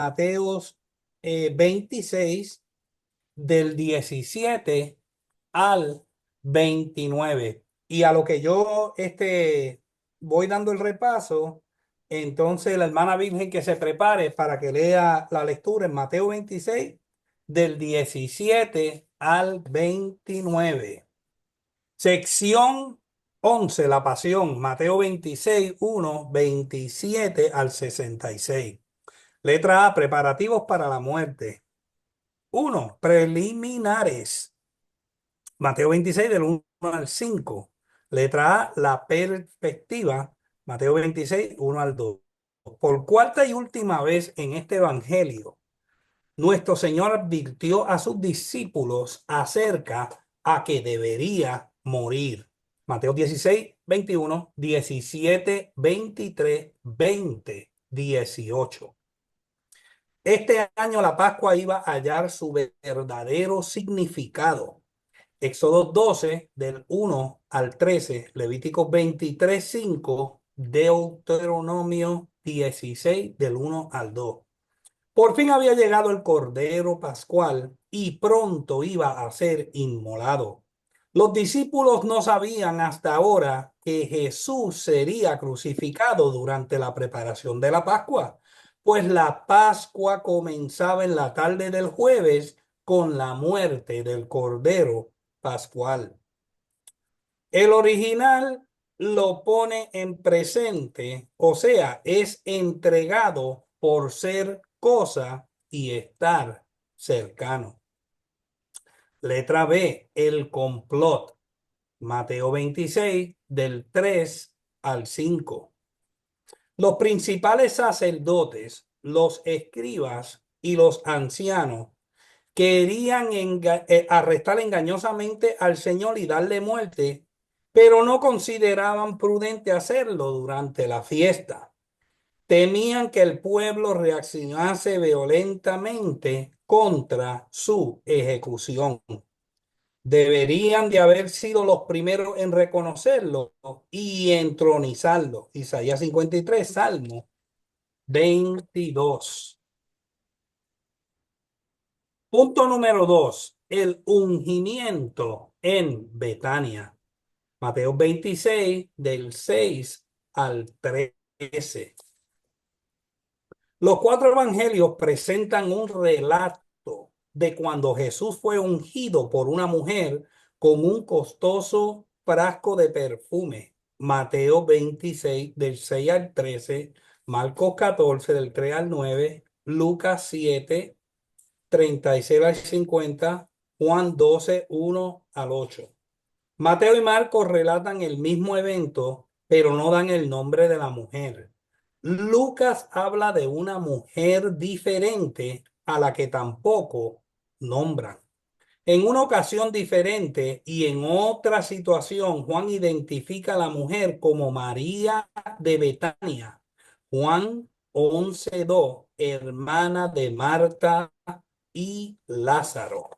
Mateos 26, del 17 al 29. Y a lo que yo voy dando el repaso, entonces la hermana Virgen que se prepare para que lea la lectura en Mateo 26, del 17 al 29. Sección 11, la Pasión, Mateo 26, 1, 27 al 66. Letra A, preparativos para la muerte. Uno, preliminares. Mateo 26 del 1 al 5. Letra A, la perspectiva. Mateo 26, 1 al 2. Por cuarta y última vez en este evangelio, nuestro Señor advirtió a sus discípulos acerca a que debería morir. Mateo 16, 21, 17, 23, 20, 18. Este año la Pascua iba a hallar su verdadero significado. Éxodo 12, del 1 al 13, Levítico 23, 5, Deuteronomio 16, del 1 al 2. Por fin había llegado el Cordero Pascual y pronto iba a ser inmolado. Los discípulos no sabían hasta ahora que Jesús sería crucificado durante la preparación de la Pascua, pues la Pascua comenzaba en la tarde del jueves con la muerte del Cordero Pascual. El original lo pone en presente, o sea, es entregado por ser cosa y estar cercano. Letra B, el complot. Mateo 26, del 3 al 5. Los principales sacerdotes, los escribas y los ancianos querían arrestar engañosamente al Señor y darle muerte, pero no consideraban prudente hacerlo durante la fiesta. Temían que el pueblo reaccionase violentamente contra su ejecución. Deberían de haber sido los primeros en reconocerlo y entronizarlo. Isaías 53, Salmo 22. Punto número 2, el ungimiento en Betania. Mateo 26, del 6 al 13. Los cuatro evangelios presentan un relato de cuando Jesús fue ungido por una mujer con un costoso frasco de perfume. Mateo 26, del 6 al 13, Marcos 14, del 3 al 9, Lucas 7, 36 al 50, Juan 12, 1 al 8. Mateo y Marcos relatan el mismo evento, pero no dan el nombre de la mujer. Lucas habla de una mujer diferente a la que tampoco nombran. En una ocasión diferente y en otra situación, Juan identifica a la mujer como María de Betania. Juan 11:2, hermana de Marta y Lázaro.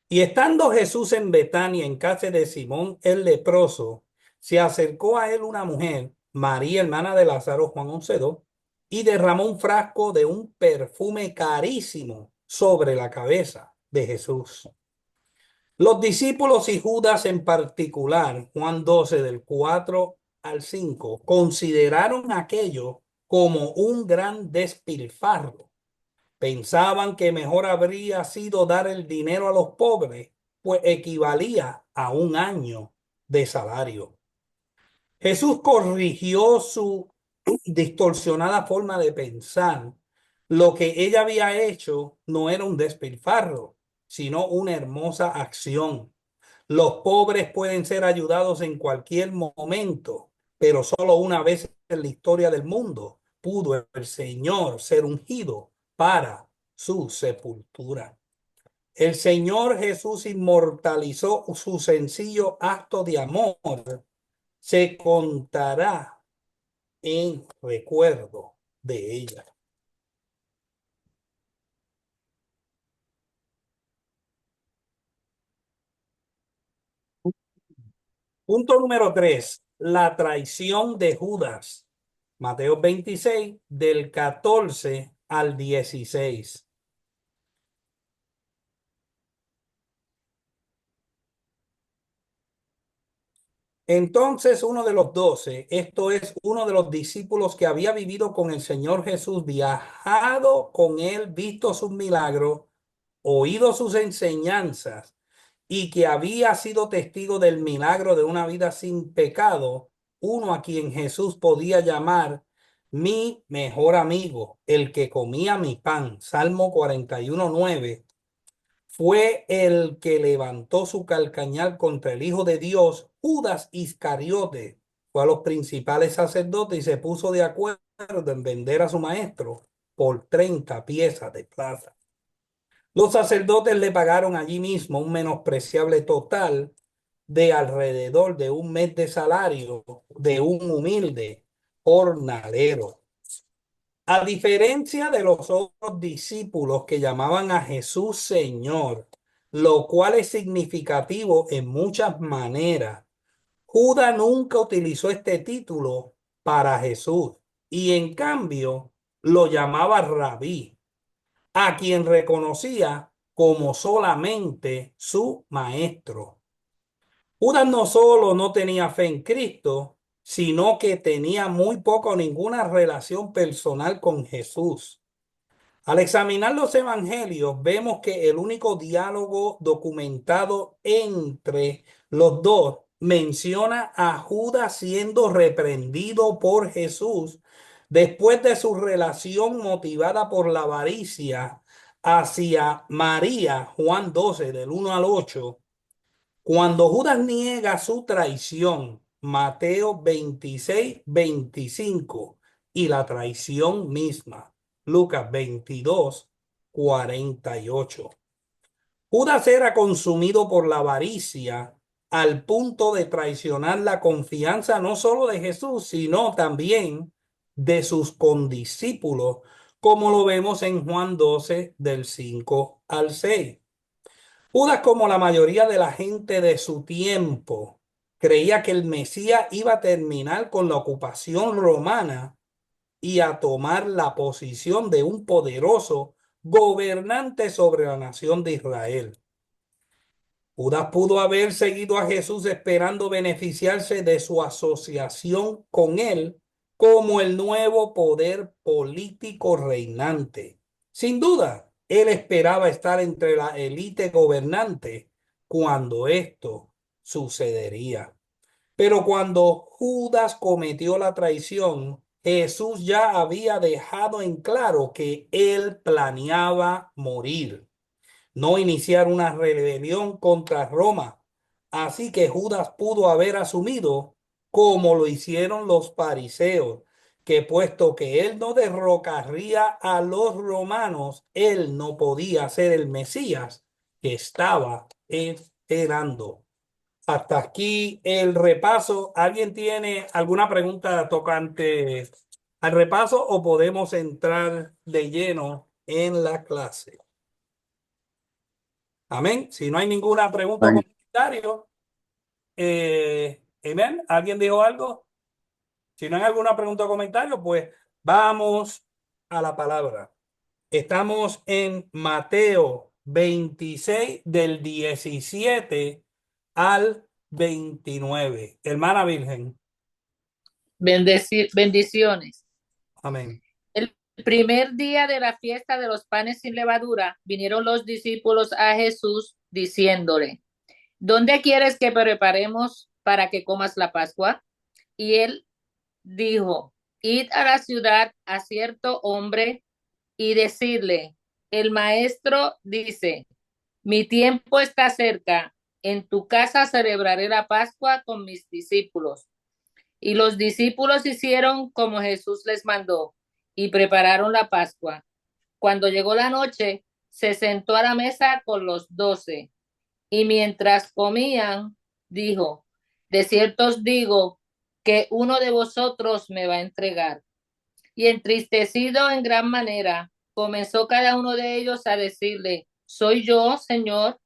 Y estando Jesús en Betania, en casa de Simón el leproso, se acercó a él una mujer, María, hermana de Lázaro, Juan 11:2, y derramó un frasco de un perfume carísimo sobre la cabeza de Jesús. Los discípulos y Judas en particular, Juan 12, del 4 al 5, consideraron aquello como un gran despilfarro. Pensaban que mejor habría sido dar el dinero a los pobres, pues equivalía a un año de salario. Jesús corrigió su distorsionada forma de pensar. Lo que ella había hecho no era un despilfarro, sino una hermosa acción. Los pobres pueden ser ayudados en cualquier momento, pero solo una vez en la historia del mundo pudo el Señor ser ungido para su sepultura. El Señor Jesús inmortalizó su sencillo acto de amor. Se contará en recuerdo de ella. Punto número 3, la traición de Judas. Mateo 26, del 14 al 16. Entonces uno de los 12, esto es uno de los discípulos que había vivido con el Señor Jesús, viajado con él, visto sus milagros, oído sus enseñanzas y que había sido testigo del milagro de una vida sin pecado, uno a quien Jesús podía llamar mi mejor amigo, el que comía mi pan. Salmo 41:9. Fue el que levantó su calcañal contra el Hijo de Dios, Judas Iscariote. Fue a los principales sacerdotes y se puso de acuerdo en vender a su maestro por 30 piezas de plata. Los sacerdotes le pagaron allí mismo un menospreciable total de alrededor de un mes de salario de un humilde jornalero. A diferencia de los otros discípulos que llamaban a Jesús Señor, lo cual es significativo en muchas maneras, Judas nunca utilizó este título para Jesús y en cambio lo llamaba Rabí, a quien reconocía como solamente su maestro. Judas no solo no tenía fe en Cristo, sino que tenía muy poca o ninguna relación personal con Jesús. Al examinar los evangelios, vemos que el único diálogo documentado entre los dos menciona a Judas siendo reprendido por Jesús después de su relación motivada por la avaricia hacia María, Juan 12, del 1 al 8. Cuando Judas niega su traición, Mateo 26, 25, y la traición misma, Lucas 22, 48. Judas era consumido por la avaricia al punto de traicionar la confianza no solo de Jesús, sino también de sus condiscípulos, como lo vemos en Juan 12, del 5 al 6. Judas, como la mayoría de la gente de su tiempo, creía que el Mesías iba a terminar con la ocupación romana y a tomar la posición de un poderoso gobernante sobre la nación de Israel. Judas pudo haber seguido a Jesús esperando beneficiarse de su asociación con él como el nuevo poder político reinante. Sin duda, él esperaba estar entre la élite gobernante cuando esto sucedería. Pero cuando Judas cometió la traición, Jesús ya había dejado en claro que él planeaba morir, no iniciar una rebelión contra Roma. Así que Judas pudo haber asumido, como lo hicieron los fariseos, que puesto que él no derrocaría a los romanos, él no podía ser el Mesías que estaba esperando. Hasta aquí el repaso. ¿Alguien tiene alguna pregunta tocante al repaso o podemos entrar de lleno en la clase? Amén. Si no hay ninguna pregunta o Amén. comentario, amén. ¿Alguien dijo algo? Si no hay alguna pregunta o comentario, pues vamos a la palabra. Estamos en Mateo 26, del 17 al 29. Hermana Virgen. Bendiciones. Amén. El primer día de la fiesta de los panes sin levadura, vinieron los discípulos a Jesús diciéndole, ¿dónde quieres que preparemos para que comas la Pascua? Y él dijo, id a la ciudad a cierto hombre y decidle, el maestro dice, mi tiempo está cerca, en tu casa celebraré la Pascua con mis discípulos. Y los discípulos hicieron como Jesús les mandó y prepararon la Pascua. Cuando llegó la noche, se sentó a la mesa con los 12 y mientras comían, dijo, de cierto os digo que uno de vosotros me va a entregar. Y entristecido en gran manera, comenzó cada uno de ellos a decirle, ¿soy yo, Señor?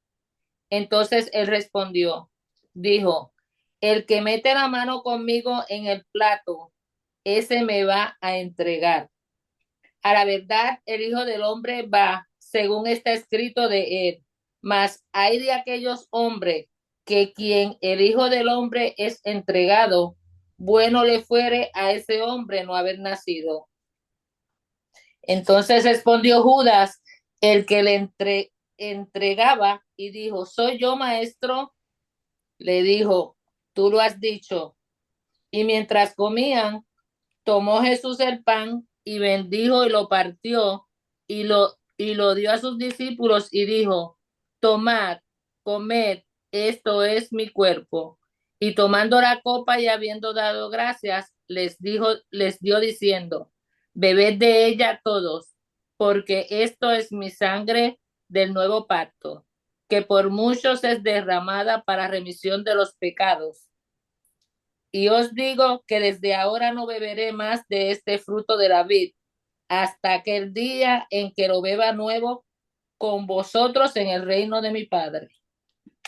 Entonces él respondió, dijo, el que mete la mano conmigo en el plato ese me va a entregar. A la verdad, el Hijo del Hombre va, según está escrito de él. Mas hay de aquellos hombres que quien el Hijo del Hombre es entregado, bueno le fuere a ese hombre no haber nacido. Entonces respondió Judas, el que entregaba, y dijo, ¿soy yo, maestro? Le dijo, tú lo has dicho. Y mientras comían, tomó Jesús el pan y bendijo y lo partió y lo dio a sus discípulos y dijo, tomad, comed, esto es mi cuerpo. Y tomando la copa y habiendo dado gracias, les dio diciendo, bebed de ella todos, porque esto es mi sangre del nuevo pacto, que por muchos es derramada para remisión de los pecados. Y os digo que desde ahora no beberé más de este fruto de la vid, hasta aquel día en que lo beba nuevo con vosotros en el reino de mi Padre.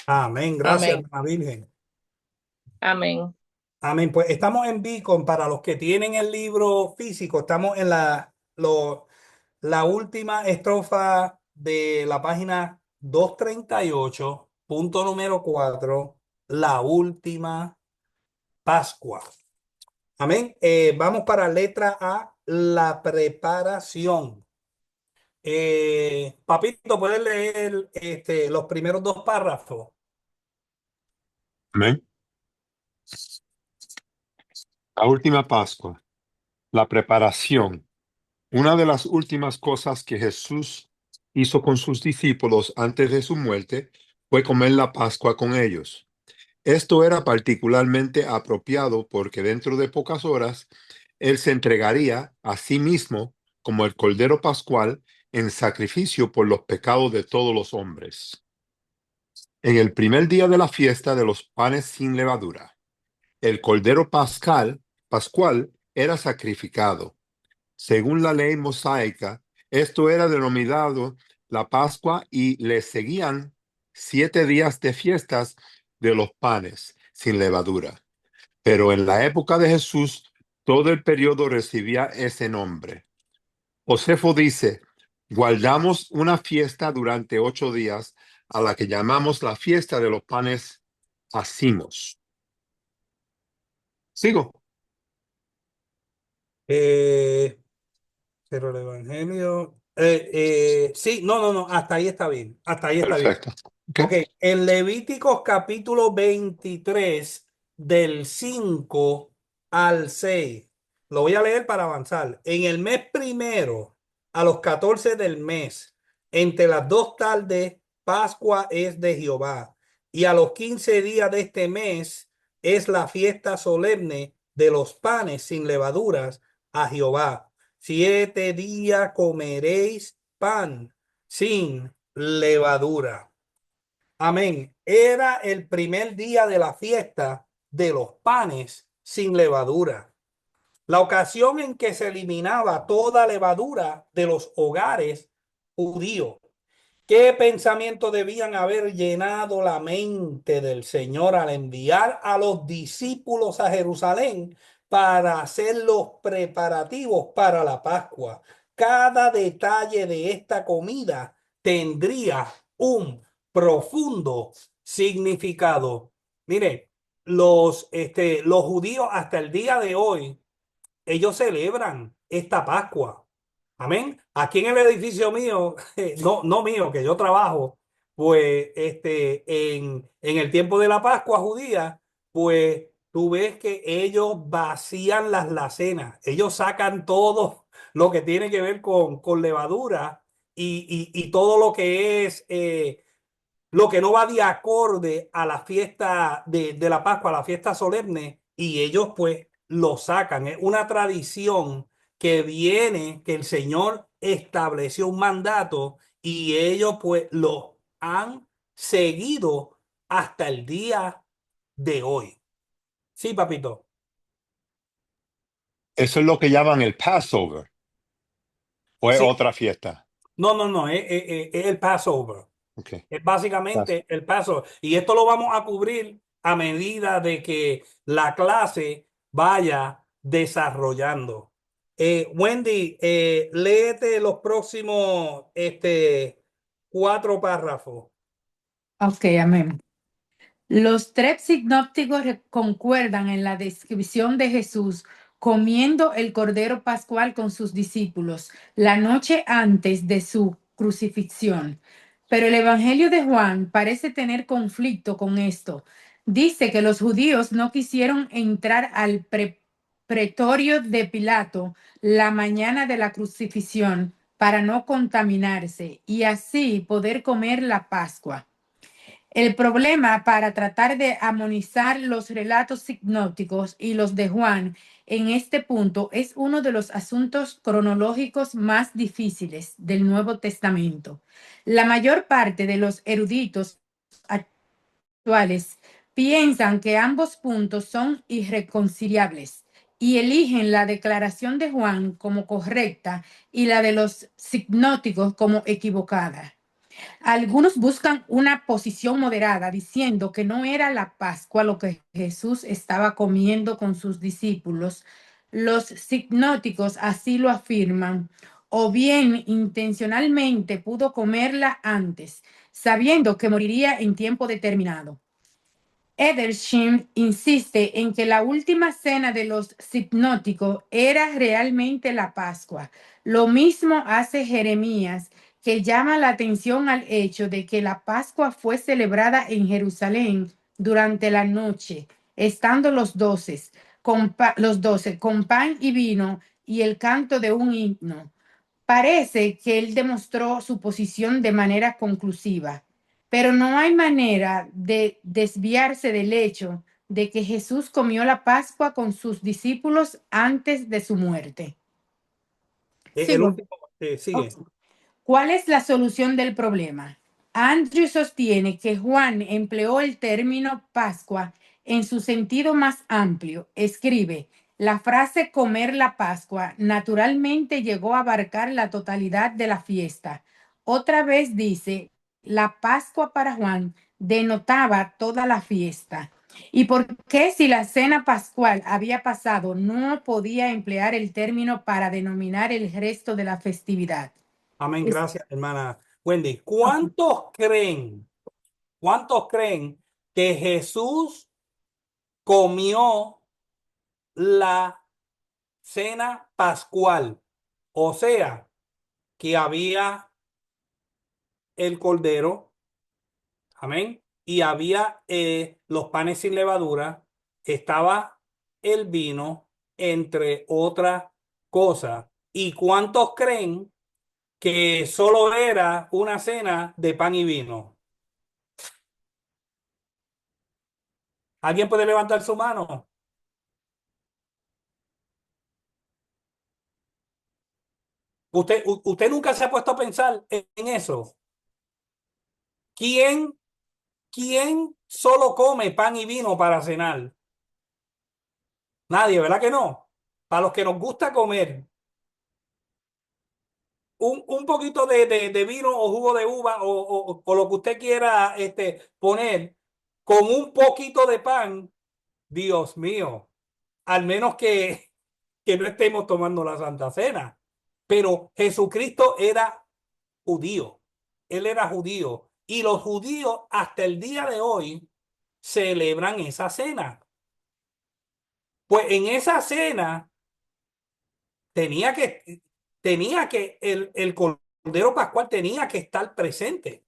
Amén. Gracias, Amén. hermana Virgen. Amén. Amén. Pues estamos en Beacon. Para los que tienen el libro físico, estamos en la última estrofa de la página 238, punto número 4, la última Pascua. Amén. Vamos para letra A, la preparación. Papito, ¿puedes leer los primeros dos párrafos? Amén. La última Pascua, la preparación. Una de las últimas cosas que Jesús hizo con sus discípulos antes de su muerte fue comer la Pascua con ellos. Esto era particularmente apropiado porque dentro de pocas horas Él se entregaría a sí mismo como el Cordero Pascual en sacrificio por los pecados de todos los hombres. En el primer día de la fiesta de los panes sin levadura, el Cordero Pascual era sacrificado. Según la ley mosaica, esto era denominado la Pascua y le seguían 7 días de fiestas de los panes sin levadura. Pero en la época de Jesús, todo el periodo recibía ese nombre. Josefo dice, guardamos una fiesta durante 8 días a la que llamamos la fiesta de los panes hacimos. Sigo. Eh, pero el Evangelio. Sí, no, no, no, hasta ahí está bien. Hasta ahí está bien. Perfecto. Ok, Okay. en Levíticos capítulo 23, del 5 al 6. Lo voy a leer para avanzar. En el mes primero, a los 14 del mes, entre las 2 tardes, Pascua es de Jehová. Y a los 15 días de este mes es la fiesta solemne de los panes sin levaduras a Jehová. 7 días comeréis pan sin levadura. Amén. Era el primer día de la fiesta de los panes sin levadura. La ocasión en que se eliminaba toda levadura de los hogares judíos. ¿Qué pensamiento debían haber llenado la mente del Señor al enviar a los discípulos a Jerusalén para hacer los preparativos para la Pascua? Cada detalle de esta comida tendría un profundo significado. Mire, los judíos hasta el día de hoy, ellos celebran esta Pascua. Amén. Aquí en el edificio mío, no, no mío, que yo trabajo, pues en el tiempo de la Pascua judía, pues tú ves que ellos vacían las lacenas, ellos sacan todo lo que tiene que ver con levadura y todo lo que es lo que no va de acorde a la fiesta de la Pascua, a la fiesta solemne, y ellos pues lo sacan. Es una tradición que viene, que el Señor estableció un mandato y ellos pues lo han seguido hasta el día de hoy. Sí, papito. Eso es lo que llaman el Passover. ¿O es Sí, otra fiesta? no, no, no, es el Passover. Okay. Es básicamente el paso. Y esto lo vamos a cubrir a medida de que la clase vaya desarrollando. Wendy, léete los próximos 4 párrafos. Ok, amén. Los tres sinópticos concuerdan en la descripción de Jesús comiendo el Cordero Pascual con sus discípulos la noche antes de su crucifixión. Pero el Evangelio de Juan parece tener conflicto con esto. Dice que los judíos no quisieron entrar al pretorio de Pilato la mañana de la crucifixión para no contaminarse y así poder comer la Pascua. El problema para tratar de armonizar los relatos sinópticos y los de Juan en este punto es uno de los asuntos cronológicos más difíciles del Nuevo Testamento. La mayor parte de los eruditos actuales piensan que ambos puntos son irreconciliables y eligen la declaración de Juan como correcta y la de los sinópticos como equivocada. Algunos buscan una posición moderada, diciendo que no era la Pascua lo que Jesús estaba comiendo con sus discípulos. Los sinópticos así lo afirman, o bien intencionalmente pudo comerla antes, sabiendo que moriría en tiempo determinado. Edersheim insiste en que la última cena de los sinópticos era realmente la Pascua. Lo mismo hace Jeremías, que llama la atención al hecho de que la Pascua fue celebrada en Jerusalén durante la noche, estando los 12 con pan y vino y el canto de un himno. Parece que él demostró su posición de manera conclusiva, pero no hay manera de desviarse del hecho de que Jesús comió la Pascua con sus discípulos antes de su muerte. El Sigo. último, sigue. ¿Cuál es la solución del problema? Andrew sostiene que Juan empleó el término Pascua en su sentido más amplio. Escribe, la frase comer la Pascua naturalmente llegó a abarcar la totalidad de la fiesta. Otra vez dice, la Pascua para Juan denotaba toda la fiesta. ¿Y por qué si la cena pascual había pasado no podía emplear el término para denominar el resto de la festividad? Amén, Es- gracias, hermana Wendy. ok. Cuántos creen que Jesús comió la cena pascual? O sea, que había el cordero, amén, y había los panes sin levadura, estaba el vino, entre otras cosas. ¿Y cuántos creen que solo era una cena de pan y vino? ¿Alguien puede levantar su mano? Usted nunca se ha puesto a pensar en eso. ¿Quién, quién solo come pan y vino para cenar? Nadie, ¿verdad que no? Para los que nos gusta comer un poquito de vino o jugo de uva o lo que usted quiera poner con un poquito de pan, Dios mío, al menos que no estemos tomando la Santa Cena. Pero Jesucristo era judío. Él era judío. Y los judíos hasta el día de hoy celebran esa cena. Pues en esa cena tenía que, tenía que el Cordero Pascual tenía que estar presente.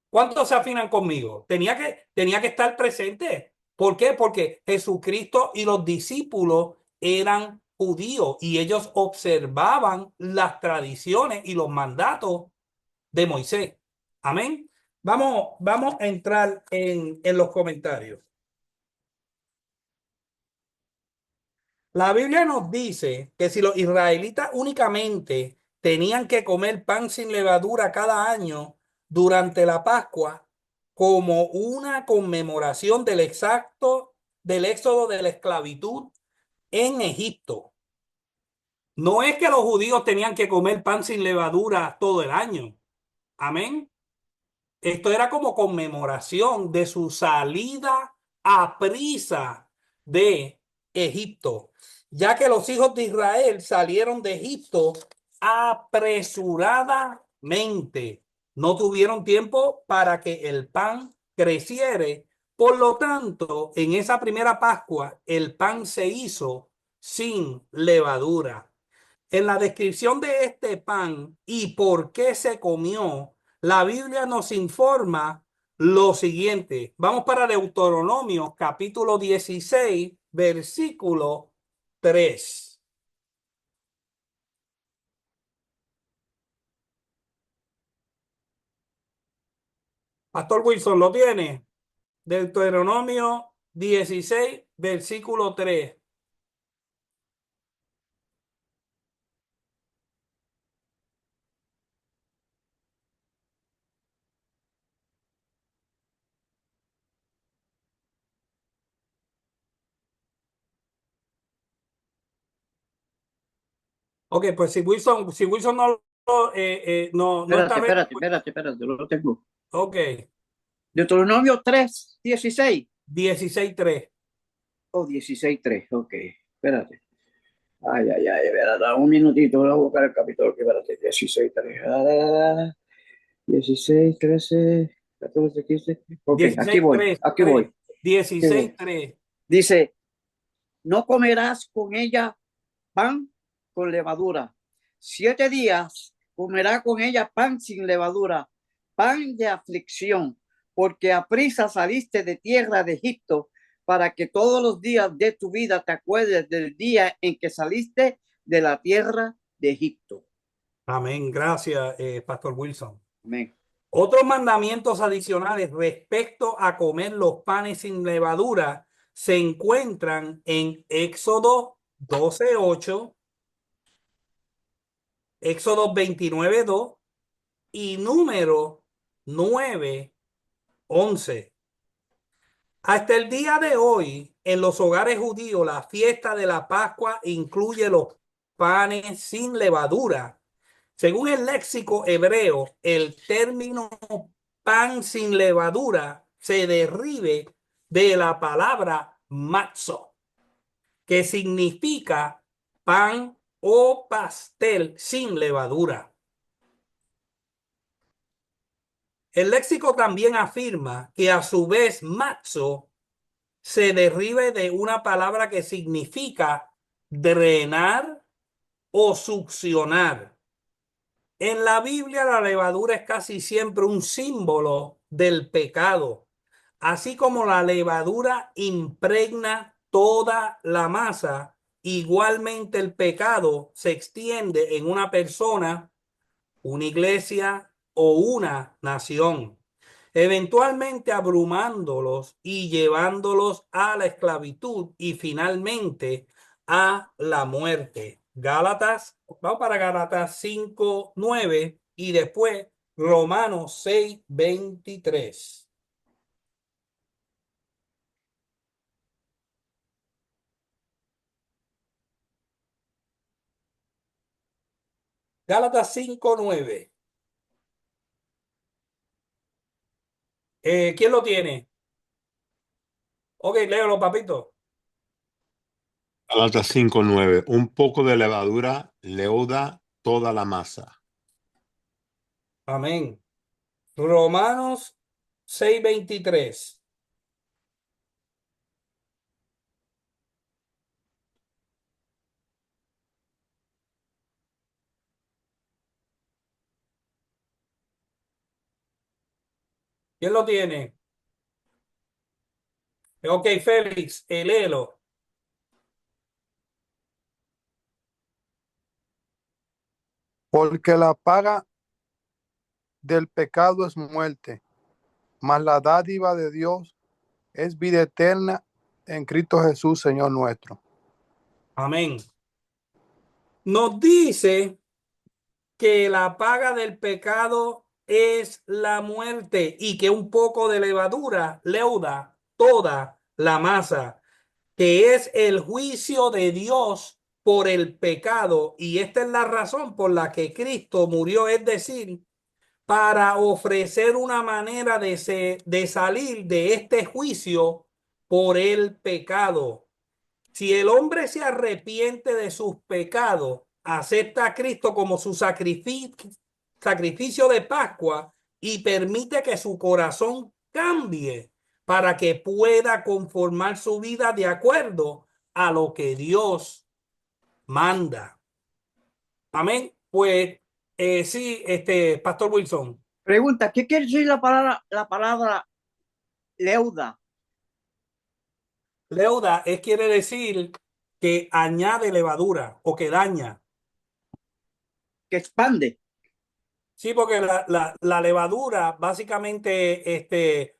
¿Cuántos se afinan conmigo? Tenía que estar presente. ¿Por qué? Porque Jesucristo y los discípulos eran judíos y ellos observaban las tradiciones y los mandatos de Moisés. Amén. Vamos a entrar en los comentarios. La Biblia nos dice que si los israelitas únicamente tenían que comer pan sin levadura cada año durante la Pascua como una conmemoración del éxodo de la esclavitud en Egipto. No es que los judíos tenían que comer pan sin levadura todo el año. Amén. Esto era como conmemoración de su salida a prisa de Egipto, ya que los hijos de Israel salieron de Egipto apresuradamente. No tuvieron tiempo para que el pan creciere. Por lo tanto, en esa primera Pascua, el pan se hizo sin levadura. En la descripción de este pan y por qué se comió, la Biblia nos informa lo siguiente. Vamos para Deuteronomio, capítulo 16, versículo 3. Pastor Wilson, ¿lo tiene? Deuteronomio 16, versículo 3. Ok, pues si Wilson no está ready, pues, Espérate, lo tengo. ok, Deuteronomio 3, 16 16:3. o 16:3, ok, espérate. Ay, espérate, un minutito, voy a buscar el capítulo, espérate, 16:3. 16, 13, 14, 15. Ok, aquí voy, 16:3, aquí voy. 16:3. Dice, no comerás con ella pan con levadura. 7 días comerá con ella pan sin levadura, pan de aflicción, porque a prisa saliste de tierra de Egipto, para que todos los días de tu vida te acuerdes del día en que saliste de la tierra de Egipto. Amén. Gracias, Pastor Wilson. Amén. Otros mandamientos adicionales respecto a comer los panes sin levadura se encuentran en Éxodo 12:8, Éxodo 29:2 y Número 9:11. Hasta el día de hoy, en los hogares judíos, la fiesta de la Pascua incluye los panes sin levadura. Según el léxico hebreo, el término pan sin levadura se deriva de la palabra matzo, que significa pan o pastel sin levadura. El léxico también afirma que a su vez matzo se deriva de una palabra que significa drenar o succionar. En la Biblia la levadura es casi siempre un símbolo del pecado, así como la levadura impregna toda la masa. Igualmente el pecado se extiende en una persona, una iglesia o una nación, eventualmente abrumándolos y llevándolos a la esclavitud y finalmente a la muerte. Gálatas, vamos para Gálatas 5:9 y después Romanos 6:23. Gálatas 5:9. ¿Quién lo tiene? Ok, léelo, papito. Gálatas 5:9. Un poco de levadura leuda toda la masa. Amén. Romanos 6:23. ¿Quién lo tiene? Ok, Félix, léelo. Porque la paga del pecado es muerte, mas la dádiva de Dios es vida eterna en Cristo Jesús, Señor nuestro. Amén. Nos dice que la paga del pecado es la muerte y que un poco de levadura leuda toda la masa, que es el juicio de Dios por el pecado. Y esta es la razón por la que Cristo murió, es decir, para ofrecer una manera de salir de este juicio por el pecado. Si el hombre se arrepiente de sus pecados, acepta a Cristo como su sacrificio de Pascua y permite que su corazón cambie para que pueda conformar su vida de acuerdo a lo que Dios manda. Amén. Pues sí, Pastor Wilson. Pregunta, ¿qué quiere decir la palabra leuda? Leuda quiere decir que añade levadura o que daña. Que expande. Sí, porque la levadura básicamente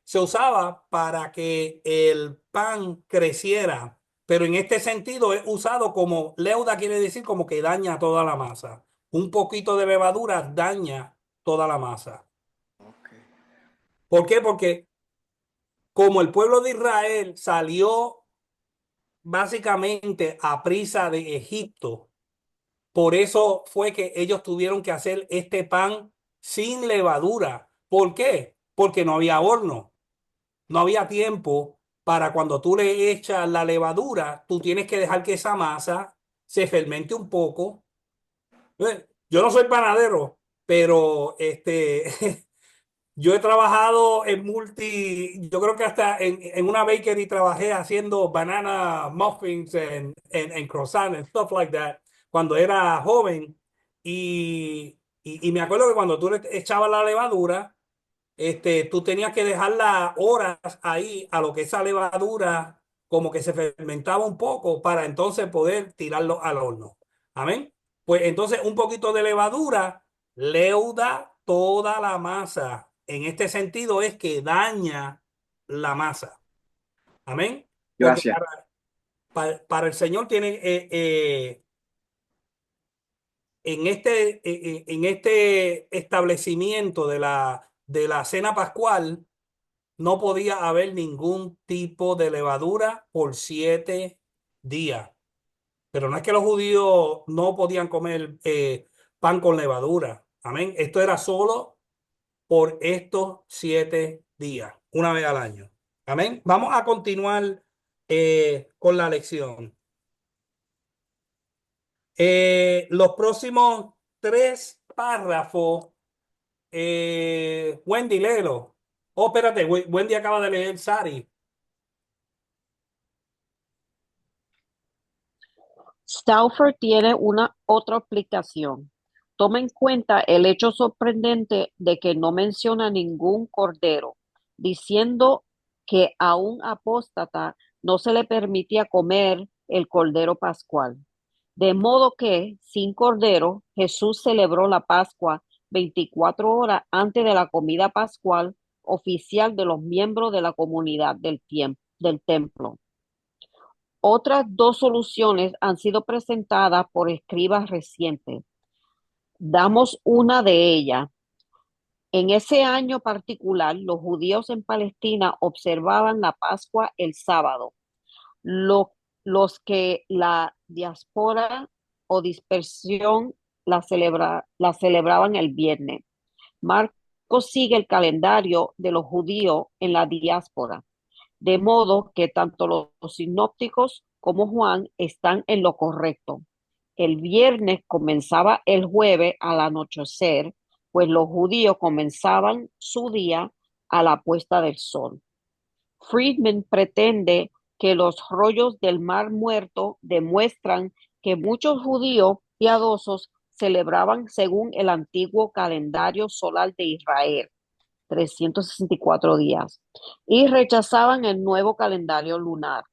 se usaba para que el pan creciera, pero en este sentido es usado como leuda, quiere decir como que daña toda la masa. Un poquito de levadura daña toda la masa. ¿Por qué? Porque como el pueblo de Israel salió básicamente a prisa de Egipto, por eso fue que ellos tuvieron que hacer este pan sin levadura. ¿Por qué? Porque no había horno, no había tiempo para cuando tú le echas la levadura, tú tienes que dejar que esa masa se fermente un poco. Yo no soy panadero, pero yo he trabajado yo creo que hasta en una bakery trabajé haciendo banana muffins en croissant and stuff like that cuando era joven. Y me acuerdo que cuando tú le echabas la levadura, tú tenías que dejarla horas ahí a lo que esa levadura como que se fermentaba un poco para entonces poder tirarlo al horno. Amén. Pues entonces un poquito de levadura leuda toda la masa. En este sentido es que daña la masa. Amén. Porque Gracias. para el Señor tiene en este establecimiento de la cena pascual no podía haber ningún tipo de levadura por 7 días. Pero no es que los judíos no podían comer pan con levadura. Amén. Esto era solo por estos 7 días, una vez al año. Amén. Vamos a continuar con la lección. Los próximos 3 párrafos, Wendy, léelo. Oh, espérate, Wendy acaba de leer Sari. Stauffer tiene una otra explicación. Toma en cuenta el hecho sorprendente de que no menciona ningún cordero, diciendo que a un apóstata no se le permitía comer el cordero pascual. De modo que, sin cordero, Jesús celebró la Pascua 24 horas antes de la comida pascual oficial de los miembros de la comunidad del templo. Otras 2 soluciones han sido presentadas por escribas recientes. Damos una de ellas. En ese año particular, los judíos en Palestina observaban la Pascua el sábado. Los que la diáspora o dispersión la celebraban el viernes. Marcos sigue el calendario de los judíos en la diáspora, de modo que tanto los sinópticos como Juan están en lo correcto. El viernes comenzaba el jueves al anochecer, pues los judíos comenzaban su día a la puesta del sol. Friedman pretende que los rollos del Mar Muerto demuestran que muchos judíos piadosos celebraban según el antiguo calendario solar de Israel, 364 días, y rechazaban el nuevo calendario lunar.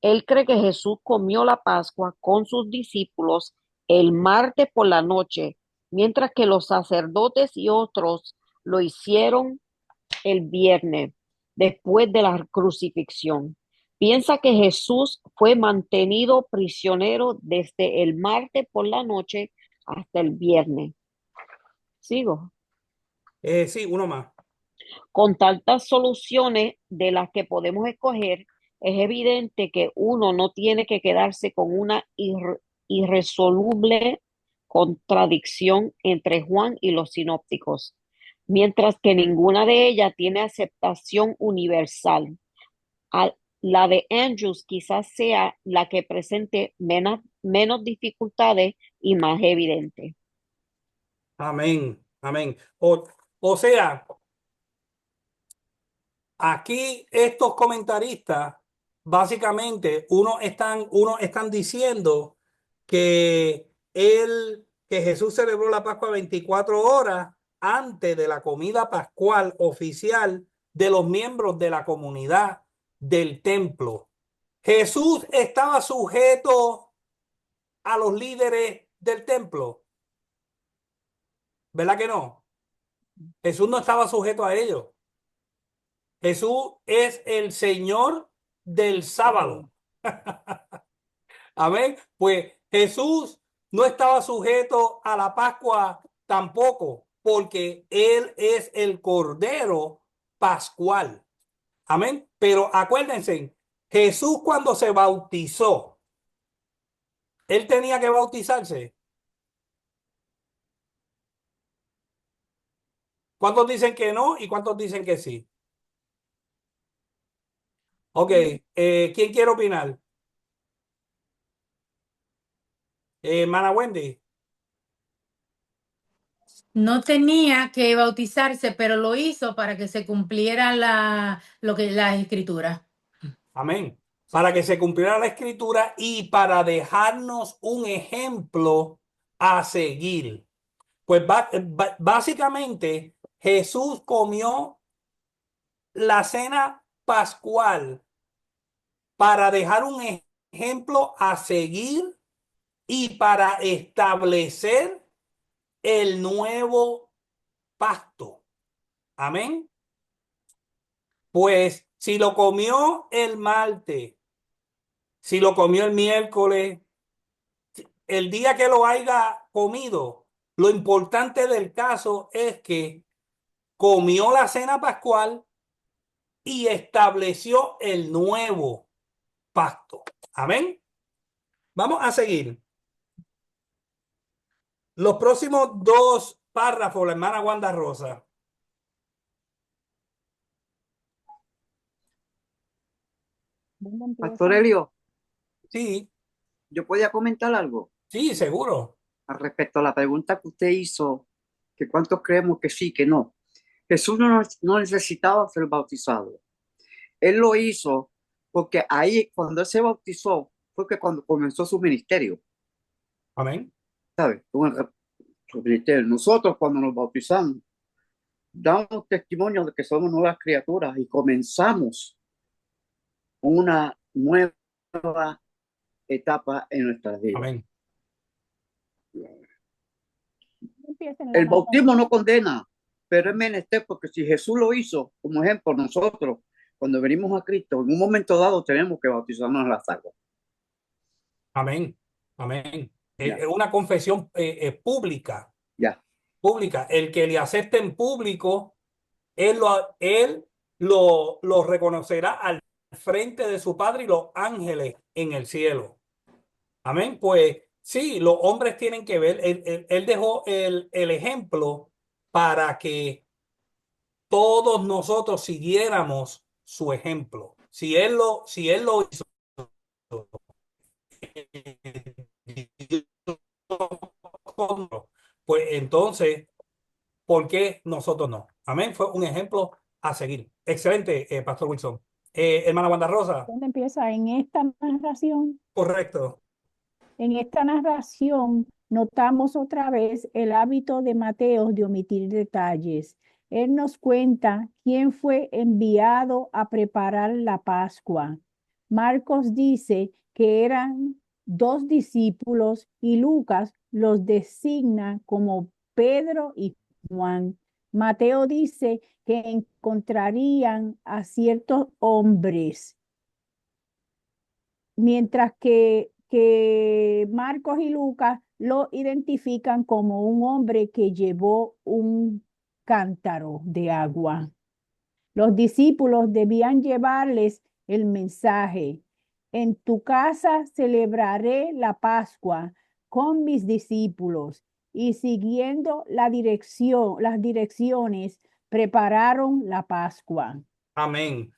Él cree que Jesús comió la Pascua con sus discípulos el martes por la noche, mientras que los sacerdotes y otros lo hicieron el viernes, después de la crucifixión. Piensa que Jesús fue mantenido prisionero desde el martes por la noche hasta el viernes. ¿Sigo? Sí, uno más. Con tantas soluciones de las que podemos escoger, es evidente que uno no tiene que quedarse con una irresoluble contradicción entre Juan y los sinópticos, mientras que ninguna de ellas tiene aceptación universal. La de Andrews quizás sea la que presente menos dificultades y más evidente. Amén, amén. O sea, aquí estos comentaristas, básicamente, uno están diciendo que Jesús celebró la Pascua 24 horas antes de la comida pascual oficial de los miembros de la comunidad del templo. Jesús estaba sujeto a los líderes del templo, ¿verdad que no? Jesús no estaba sujeto a ellos. Jesús es el Señor del sábado. Amén. Pues Jesús no estaba sujeto a la Pascua tampoco, porque Él es el Cordero Pascual. Amén. Pero acuérdense, Jesús cuando se bautizó, Él tenía que bautizarse. ¿Cuántos dicen que no y cuántos dicen que sí? Ok, ¿quién quiere opinar? Mana Wendy. No tenía que bautizarse, pero lo hizo para que se cumpliera la escritura. Amén. Para que se cumpliera la escritura y para dejarnos un ejemplo a seguir. Pues básicamente Jesús comió la cena pascual para dejar un ejemplo a seguir y para establecer el nuevo pacto. Amén. Pues si lo comió el martes, si lo comió el miércoles, el día que lo haya comido, lo importante del caso es que comió la cena pascual y estableció el nuevo pacto. Amén. Vamos a seguir. Los próximos dos párrafos, la hermana Wanda Rosa. Pastor Elio, Sí, yo podía comentar algo sí, seguro. al respecto a la pregunta que usted hizo, que cuántos creemos que sí, que no. Jesús no necesitaba ser bautizado. Él lo hizo porque ahí, cuando él se bautizó, fue que cuando comenzó su ministerio, Amén. ¿sabes? Su ministerio. Nosotros cuando nos bautizamos, damos testimonio de que somos nuevas criaturas y comenzamos una nueva etapa en nuestras vidas. Amén. El bautismo no condena, pero es menester porque si Jesús lo hizo, como ejemplo, nosotros, cuando venimos a Cristo, en un momento dado tenemos que bautizarnos en las aguas. Amén. Amén. Ya, Es una confesión pública. ya. Pública. El que le acepte en público, él lo reconocerá al frente de su Padre y los ángeles en el cielo. Amén. Pues sí, los hombres tienen que ver. Él dejó el ejemplo para que todos nosotros siguiéramos su ejemplo. Si él lo hizo, pues entonces, ¿por qué nosotros no? Amén. Fue un ejemplo a seguir. Excelente, Pastor Wilson. Hermana Wanda Rosa, ¿Dónde empieza? En esta narración. correcto. En esta narración notamos otra vez el hábito de Mateo de omitir detalles. Él nos cuenta quién fue enviado a preparar la Pascua. Marcos dice que eran 2 discípulos y Lucas los designa como Pedro y Juan. Mateo dice que encontrarían a ciertos hombres, mientras que Marcos y Lucas lo identifican como un hombre que llevó un cántaro de agua. Los discípulos debían llevarles el mensaje: en tu casa celebraré la Pascua con mis discípulos. Y siguiendo las direcciones, prepararon la Pascua. Amén.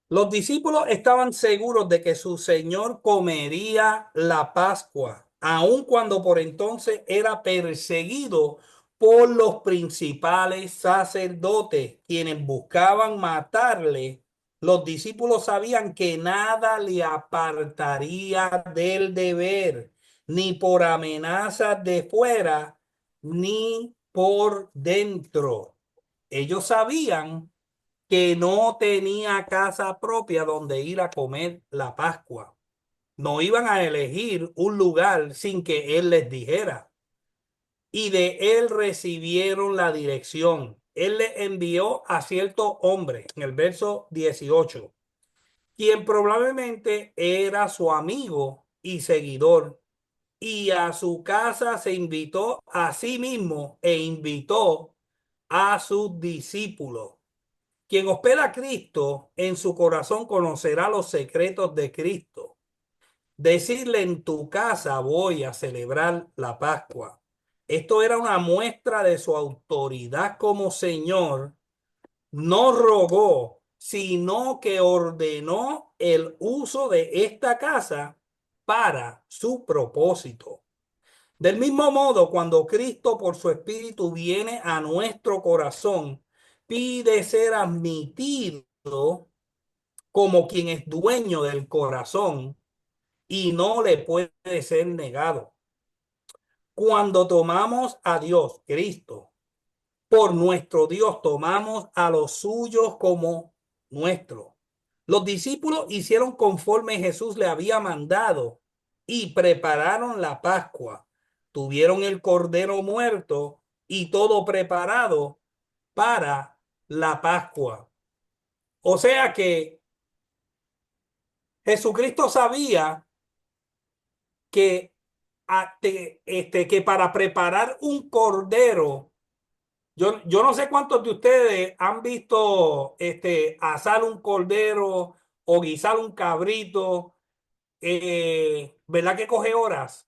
Los discípulos estaban seguros de que su Señor comería la Pascua, aun cuando por entonces era perseguido por los principales sacerdotes, quienes buscaban matarle. Los discípulos sabían que nada le apartaría del deber, ni por amenazas de fuera, ni por dentro. Ellos sabían que no tenía casa propia donde ir a comer la Pascua. No iban a elegir un lugar sin que él les dijera. Y de él recibieron la dirección. Él le envió a cierto hombre, en el verso 18, quien probablemente era su amigo y seguidor. Y a su casa se invitó a sí mismo e invitó a sus discípulos. Quien hospeda a Cristo en su corazón conocerá los secretos de Cristo. Decirle en tu casa voy a celebrar la Pascua. Esto era una muestra de su autoridad como Señor. No rogó, sino que ordenó el uso de esta casa para su propósito. Del mismo modo, cuando Cristo por su Espíritu viene a nuestro corazón, pide ser admitido como quien es dueño del corazón y no le puede ser negado. Cuando tomamos a Dios, Cristo, por nuestro Dios, tomamos a los suyos como nuestro. Los discípulos hicieron conforme Jesús le había mandado y prepararon la Pascua. Tuvieron el cordero muerto y todo preparado para la Pascua. O sea que Jesucristo sabía que, que para preparar un cordero, yo no sé cuántos de ustedes han visto asar un cordero o guisar un cabrito, ¿verdad que coge horas?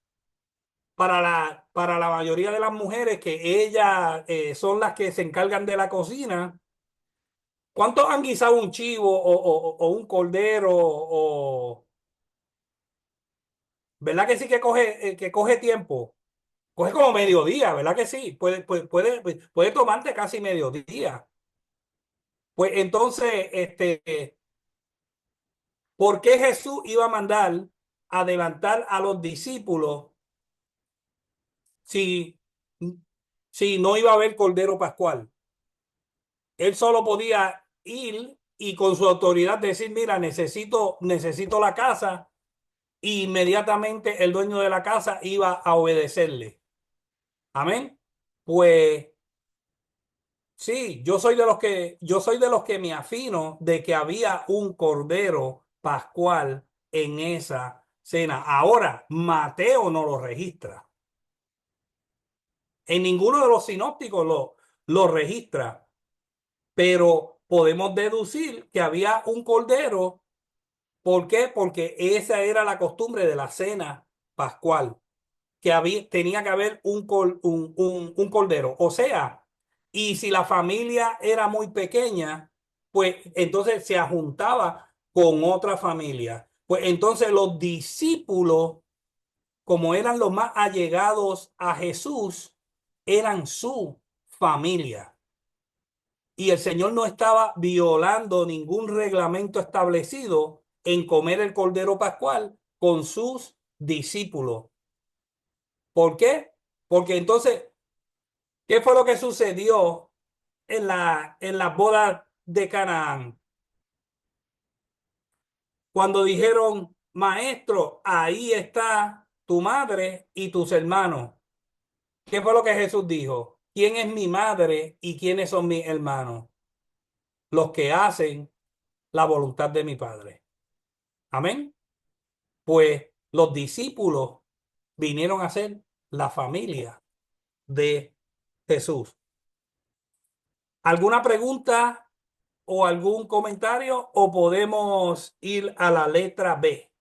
Para la mayoría de las mujeres que ellas son las que se encargan de la cocina. ¿Cuántos han guisado un chivo o un cordero? ¿Verdad que sí que coge tiempo? Coge como mediodía, ¿verdad que sí? Puede tomarte casi mediodía. Pues entonces, ¿por qué Jesús iba a mandar adelantar a los discípulos si, si no iba a haber Cordero Pascual? Él solo podía ir y con su autoridad decir, mira, necesito la casa, y inmediatamente el dueño de la casa iba a obedecerle. Amén. Pues sí, yo soy de los que me afino de que había un cordero pascual en esa cena. Ahora, Mateo no lo registra. En ninguno de los sinópticos lo registra, pero podemos deducir que había un cordero. ¿Por qué? Porque esa era la costumbre de la cena pascual, que tenía que haber un cordero. O sea, y si la familia era muy pequeña, pues entonces se juntaba con otra familia. Pues entonces los discípulos, como eran los más allegados a Jesús, eran su familia. Y el Señor no estaba violando ningún reglamento establecido en comer el cordero pascual con sus discípulos. ¿Por qué? Porque entonces, ¿qué fue lo que sucedió en las bodas de Canaán? Cuando dijeron, maestro, ahí está tu madre y tus hermanos. ¿Qué fue lo que Jesús dijo? ¿Quién es mi madre y quiénes son mis hermanos? Los que hacen la voluntad de mi Padre. Amén. Pues los discípulos vinieron a ser la familia de Jesús. ¿Alguna pregunta o algún comentario o podemos ir a la letra B?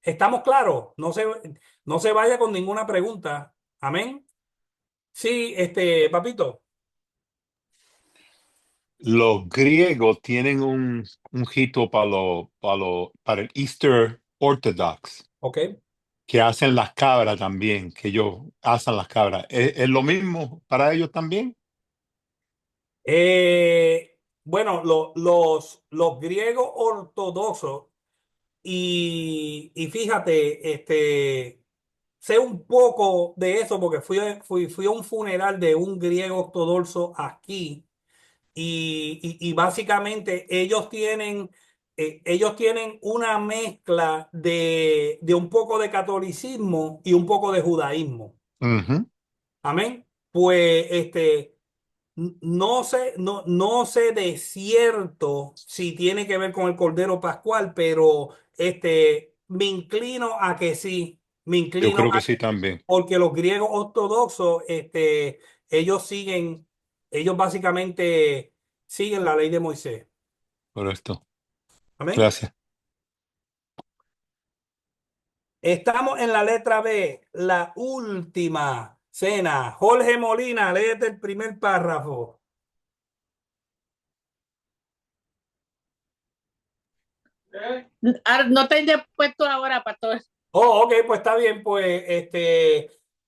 ¿Estamos claros? No se vaya con ninguna pregunta. Amén. Sí, papito. los griegos tienen un rito para el Easter Orthodox, ¿Ok? que hacen las cabras también, que ellos hacen las cabras. ¿Es lo mismo para ellos también? Bueno, los griegos ortodoxos, y fíjate, sé un poco de eso porque fui a un funeral de un griego ortodoxo aquí y básicamente ellos tienen una mezcla de un poco de catolicismo y un poco de judaísmo. Ujú. Amén. Pues no sé de cierto si tiene que ver con el Cordero Pascual, pero me inclino a que sí, me Yo inclino creo que a sí también. porque los griegos ortodoxos, ellos siguen, ellos básicamente siguen la ley de Moisés. Por esto. Amén. Gracias. Estamos en la letra B, la última cena. Jorge Molina, léete el primer párrafo. No te he puesto ahora, pastor. Oh, ok, pues está bien, pues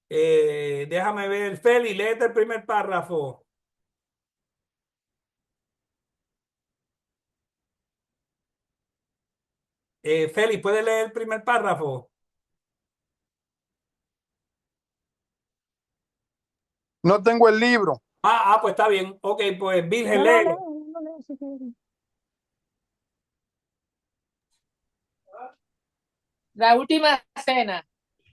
déjame ver, Feli, léete el primer párrafo. Feli, ¿puedes leer el primer párrafo? No tengo el libro. Pues está bien. Ok, pues Virgen, No, léelo. no, no, si quiere. La última cena.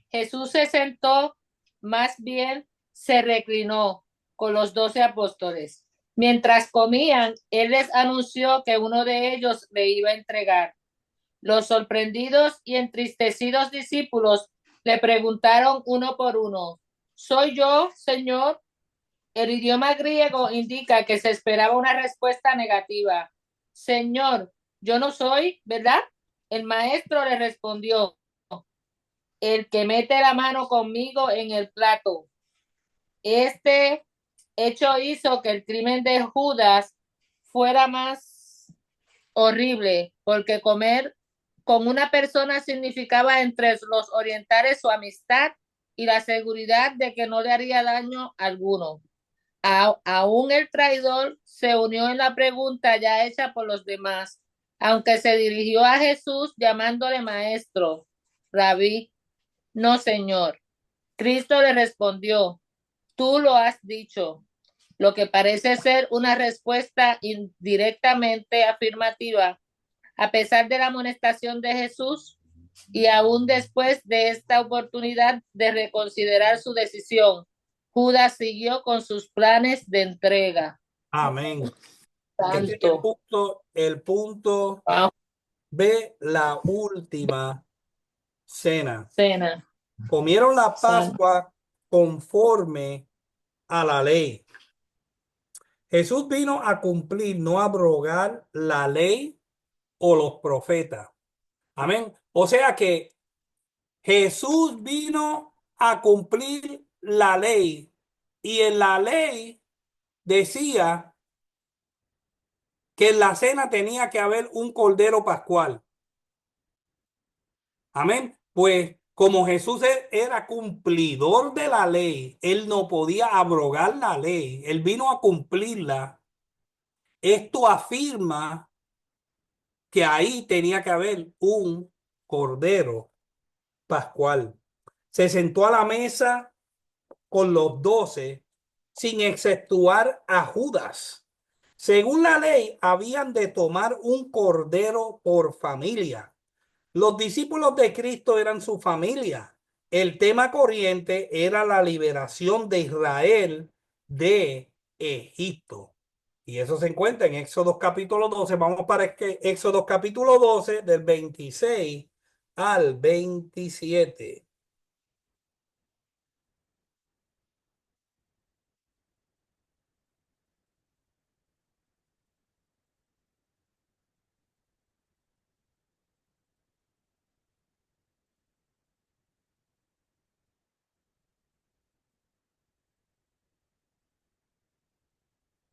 Jesús se sentó, más bien se reclinó con los 12 apóstoles. Mientras comían, él les anunció que uno de ellos le iba a entregar. Los sorprendidos y entristecidos discípulos le preguntaron uno por uno: ¿Soy yo, Señor? El idioma griego indica que se esperaba una respuesta negativa. Señor, yo no soy, ¿verdad? El maestro le respondió: el que mete la mano conmigo en el plato. Este hecho hizo que el crimen de Judas fuera más horrible, porque comer con una persona significaba entre los orientales su amistad y la seguridad de que no le haría daño alguno. Aún el traidor se unió en la pregunta ya hecha por los demás, aunque se dirigió a Jesús llamándole maestro, rabí. No, Señor. Cristo le respondió: tú lo has dicho, lo que parece ser una respuesta indirectamente afirmativa. A pesar de la amonestación de Jesús y aún después de esta oportunidad de reconsiderar su decisión, Judas siguió con sus planes de entrega. Amén. Este es Santo. el punto Wow. B, la última cena. Cena. Comieron la Santo. Pascua conforme a la ley. Jesús vino a cumplir, no a abrogar la ley o los profetas. Amén. O sea que Jesús vino a cumplir la ley y en la ley decía que en la cena tenía que haber un cordero pascual. Amén. Pues como Jesús era cumplidor de la ley, él no podía abrogar la ley, él vino a cumplirla. Esto afirma que ahí tenía que haber un cordero pascual. Se sentó a la mesa con los 12 sin exceptuar a Judas. Según la ley, habían de tomar un cordero por familia. Los discípulos de Cristo eran su familia. El tema corriente era la liberación de Israel de Egipto. Y eso se encuentra en Éxodo capítulo 12. Vamos para Éxodo capítulo 12 del 26 al 27.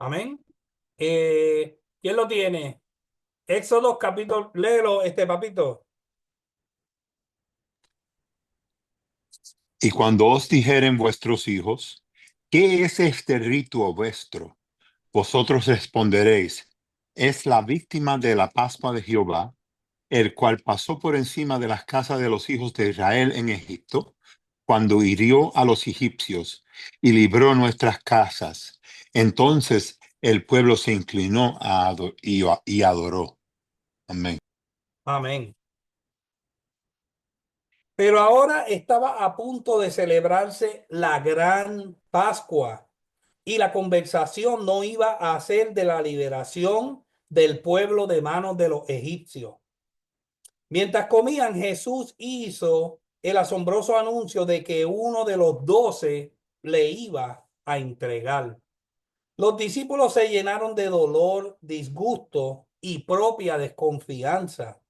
Amén. ¿Quién lo tiene? Éxodo capítulo, léelo, papito. Y cuando os dijeren vuestros hijos, ¿qué es este rito vuestro? Vosotros responderéis, es la víctima de la Pascua de Jehová, el cual pasó por encima de las casas de los hijos de Israel en Egipto, cuando hirió a los egipcios y libró nuestras casas. Entonces el pueblo se inclinó y adoró. Amén. Amén. Pero ahora estaba a punto de celebrarse la gran Pascua y la conversación no iba a ser de la liberación del pueblo de manos de los egipcios. Mientras comían, Jesús hizo el asombroso anuncio de que uno de los 12 le iba a entregar. Los discípulos se llenaron de dolor, disgusto y propia desconfianza.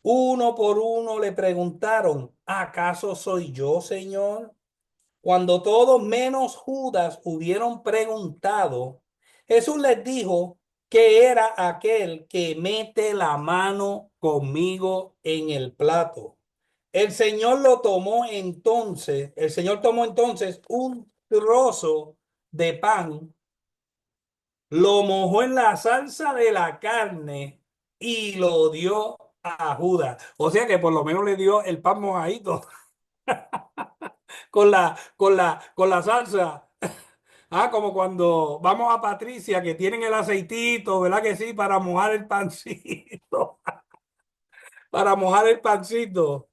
Uno por uno le preguntaron, ¿acaso soy yo, Señor? Cuando todos menos Judas hubieron preguntado, Jesús les dijo que era aquel que mete la mano conmigo en el plato. El Señor tomó entonces un trozo de pan, lo mojó en la salsa de la carne y lo dio a Judas. O sea que por lo menos le dio el pan mojadito con la salsa. Ah, como cuando vamos a Patricia, que tienen el aceitito, ¿verdad que sí? Para mojar el pancito. Para mojar el pancito.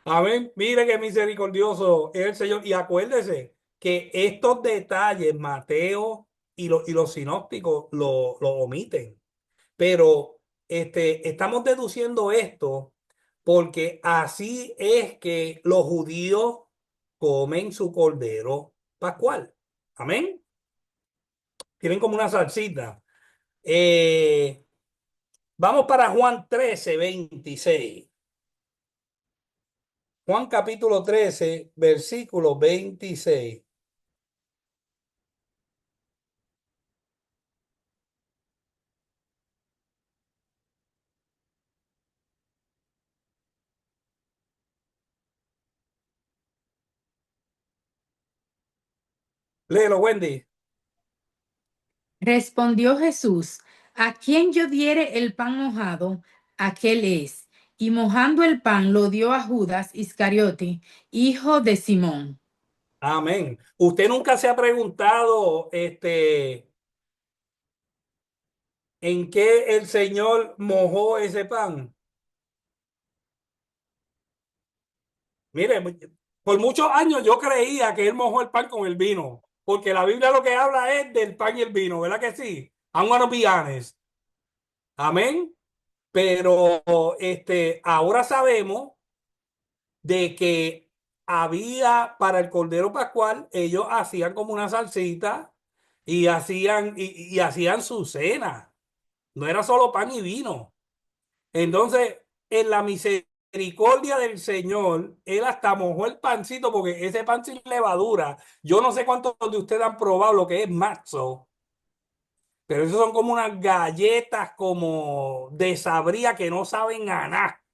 Amén. Mire qué misericordioso es el Señor. Y acuérdese que estos detalles Mateo y los sinópticos lo omiten. Pero estamos deduciendo esto porque así es que los judíos comen su cordero pascual. Amén. Tienen como una salsita. Vamos para Juan 13:26. Juan capítulo 13, versículo 26. Léelo, Wendy. Respondió Jesús, a quien yo diere el pan mojado, aquel es. Y mojando el pan lo dio a Judas Iscariote, hijo de Simón. Amén. ¿Usted nunca se ha preguntado en qué el Señor mojó ese pan? Mire, por muchos años yo creía que él mojó el pan con el vino, porque la Biblia lo que habla es del pan y el vino, ¿verdad que sí? I'm gonna be honest. Amén. Pero ahora sabemos de que había para el Cordero Pascual, ellos hacían como una salsita y hacían su cena. No era solo pan y vino. Entonces, en la misericordia del Señor, Él hasta mojó el pancito, porque ese pan sin levadura, yo no sé cuántos de ustedes han probado lo que es matzo, pero esos son como unas galletas como desabría que no saben a nada,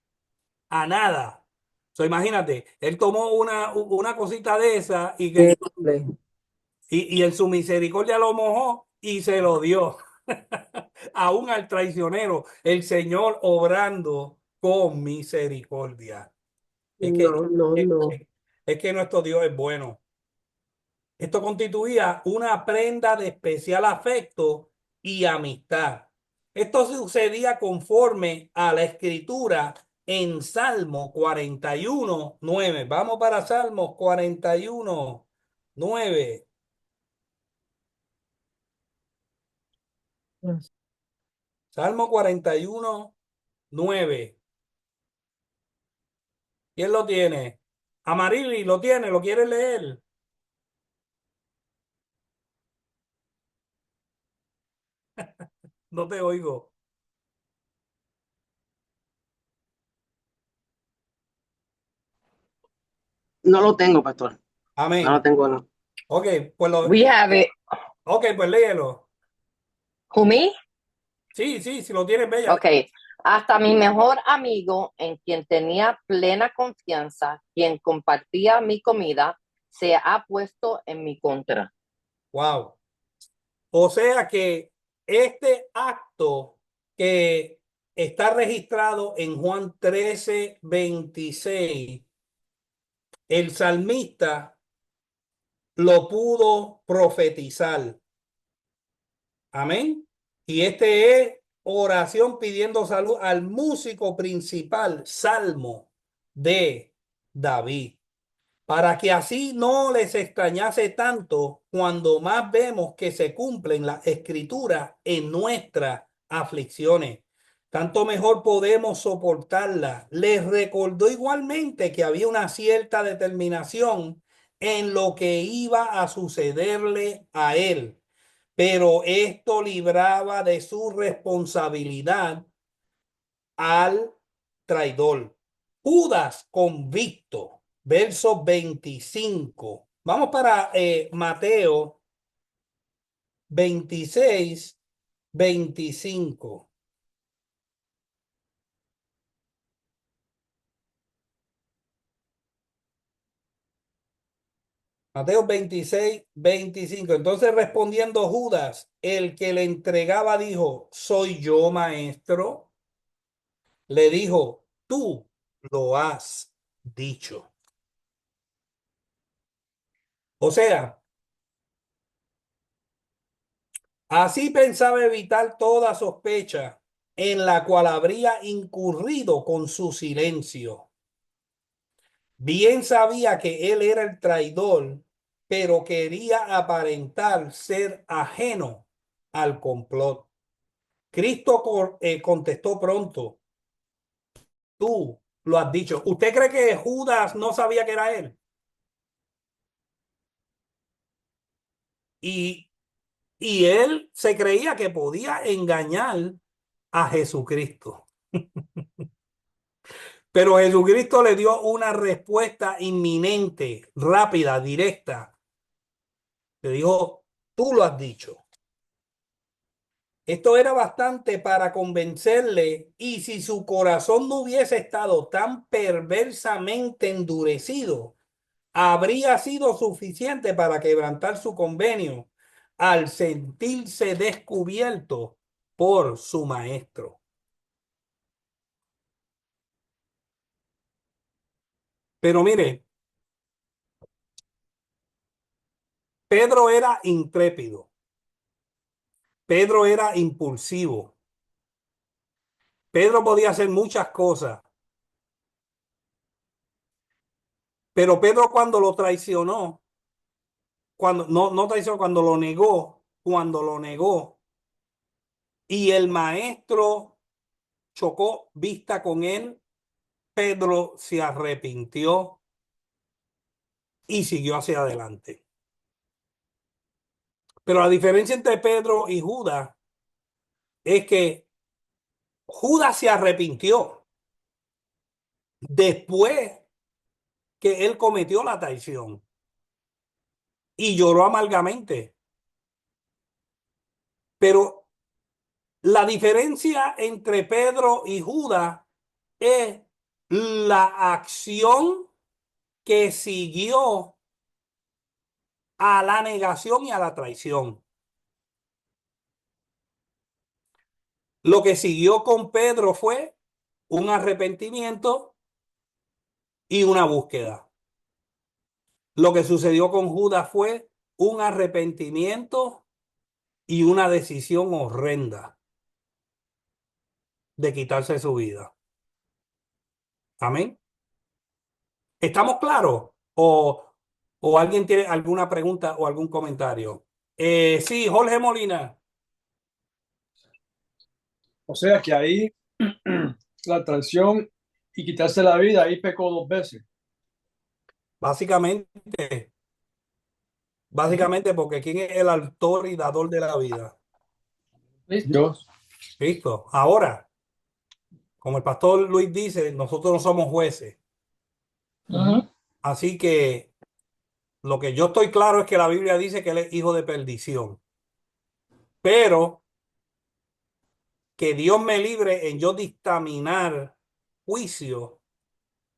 a nada. So, imagínate, Él tomó una cosita de esa y en su misericordia lo mojó y se lo dio. Aún al traicionero, el Señor obrando con misericordia. Es que, es que nuestro Dios es bueno. Esto constituía una prenda de especial afecto y amistad. Esto sucedía conforme a la escritura en Salmo 41:9. Vamos para Salmos 41:9. Salmo 41:9. ¿Quién lo tiene? Amarili, ¿lo tiene? ¿Lo quiere leer? No te oigo. No lo tengo, pastor. No Amén. lo tengo, no. Ok, pues We have it. ok, pues léelo. Who, me? Sí, sí, si lo tienes, bella. Ok. Hasta mi mejor amigo, en quien tenía plena confianza, quien compartía mi comida, se ha puesto en mi contra. Wow. O sea que este acto que está registrado en Juan 13:26, el salmista lo pudo profetizar. Amén. Y este es oración pidiendo salud al músico principal, Salmo de David, para que así no les extrañase tanto cuando más vemos que se cumplen las escrituras en nuestras aflicciones. Tanto mejor podemos soportarlas. Les recordó igualmente que había una cierta determinación en lo que iba a sucederle a él, pero esto libraba de su responsabilidad al traidor. Judas convicto, verso 25. Vamos para Mateo 26:25. Mateo 26:25. Entonces respondiendo Judas, el que le entregaba, dijo: ¿Soy yo, maestro? Le dijo: tú lo has dicho. O sea, así pensaba evitar toda sospecha en la cual habría incurrido con su silencio. Bien sabía que él era el traidor, pero quería aparentar ser ajeno al complot. Cristo contestó pronto: tú lo has dicho. ¿Usted cree que Judas no sabía que era él? Y, y él se creía que podía engañar a Jesucristo. Pero Jesucristo le dio una respuesta inminente, rápida, directa. Le dijo: tú lo has dicho. Esto era bastante para convencerle, y si su corazón no hubiese estado tan perversamente endurecido, habría sido suficiente para quebrantar su convenio al sentirse descubierto por su maestro. Pero mire, Pedro era intrépido, Pedro era impulsivo, Pedro podía hacer muchas cosas, pero Pedro cuando lo traicionó, cuando no traicionó, cuando lo negó y el maestro chocó vista con él, Pedro se arrepintió y siguió hacia adelante. Pero la diferencia entre Pedro y Judas es que Judas se arrepintió después que él cometió la traición y lloró amargamente. Pero la diferencia entre Pedro y Judas es la acción que siguió a la negación y a la traición. Lo que siguió con Pedro fue un arrepentimiento y una búsqueda. Lo que sucedió con Judas fue un arrepentimiento y una decisión horrenda de quitarse su vida. Amén. ¿Estamos claros? ¿O alguien tiene alguna pregunta o algún comentario? Sí, Jorge Molina. O sea que ahí la traición y quitarse la vida, ahí pecó dos veces. Básicamente porque ¿quién es el autor y dador de la vida? Dios. Cristo. Ahora, como el pastor Luis dice, nosotros no somos jueces. Así que lo que yo estoy claro es que la Biblia dice que él es hijo de perdición. Pero que Dios me libre en yo dictaminar juicio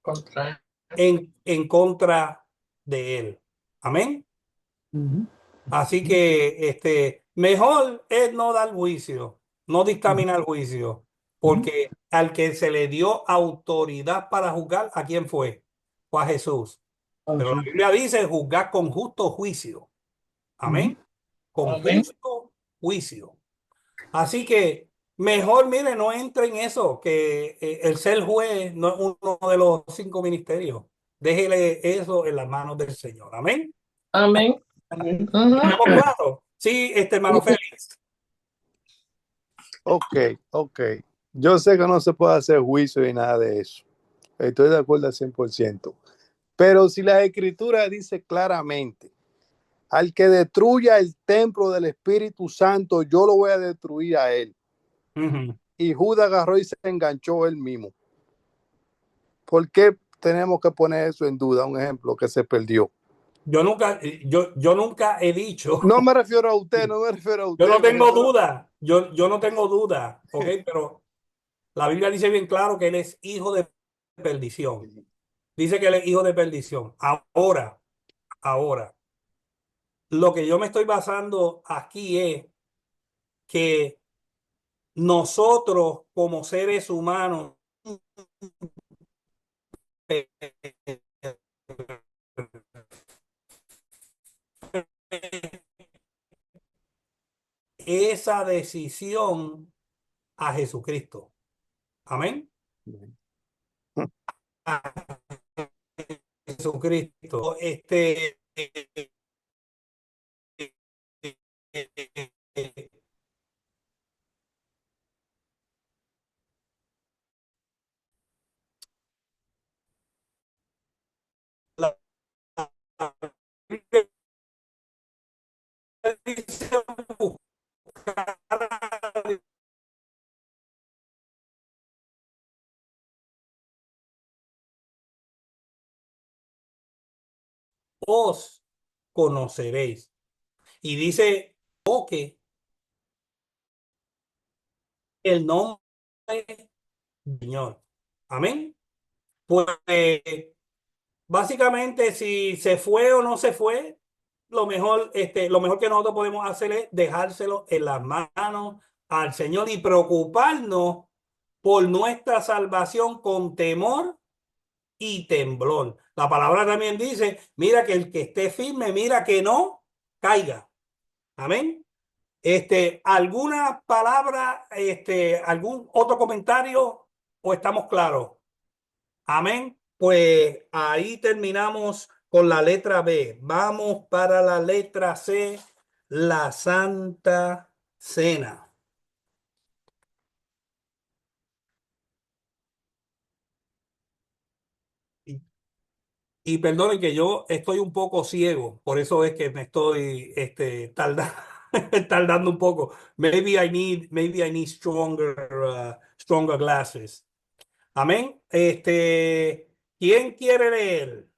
Contra. en contra de él. Amén. Así que mejor es no dar juicio, no dictaminar juicio, porque al que se le dio autoridad para juzgar, ¿a quién fue? Fue a Jesús. Pero la Biblia dice juzgar con justo juicio. Amén. Con Amén. justo juicio. Así que mejor, mire, no entre en eso, que el ser juez no es uno de los 5 ministerios. Déjele eso en las manos del Señor. Amén. Amén. ¿Estamos claros? Sí, hermano Félix. Ok. Yo sé que no se puede hacer juicio y nada de eso. Estoy de acuerdo al 100%. Pero si la Escritura dice claramente, al que destruya el templo del Espíritu Santo, yo lo voy a destruir a él. Y Judas agarró y se enganchó él mismo. ¿Por qué tenemos que poner eso en duda? Un ejemplo que se perdió. Yo nunca he dicho. No me refiero a usted, no me refiero a usted. Yo no tengo duda. Yo no tengo duda. ¿Ok? Pero la Biblia dice bien claro que él es hijo de perdición. Dice que él es hijo de perdición. Ahora, lo que yo me estoy basando aquí es que nosotros como seres humanos esa decisión a Jesucristo. Amén. A Jesucristo. La, os conoceréis. Y dice, que el nombre del Señor. Amén. Pues básicamente, si se fue o no se fue, lo mejor que nosotros podemos hacer es dejárselo en las manos al Señor y preocuparnos por nuestra salvación con temor y temblor. La palabra también dice, mira que el que esté firme, mira que no caiga. Amén. ¿Alguna palabra, algún otro comentario o estamos claros? Amén. Pues ahí terminamos con la letra B. Vamos para la letra C, la Santa Cena. Y perdonen que yo estoy un poco ciego, por eso es que me estoy tardando un poco. Maybe I need stronger glasses. Amén. ¿Quién quiere leer?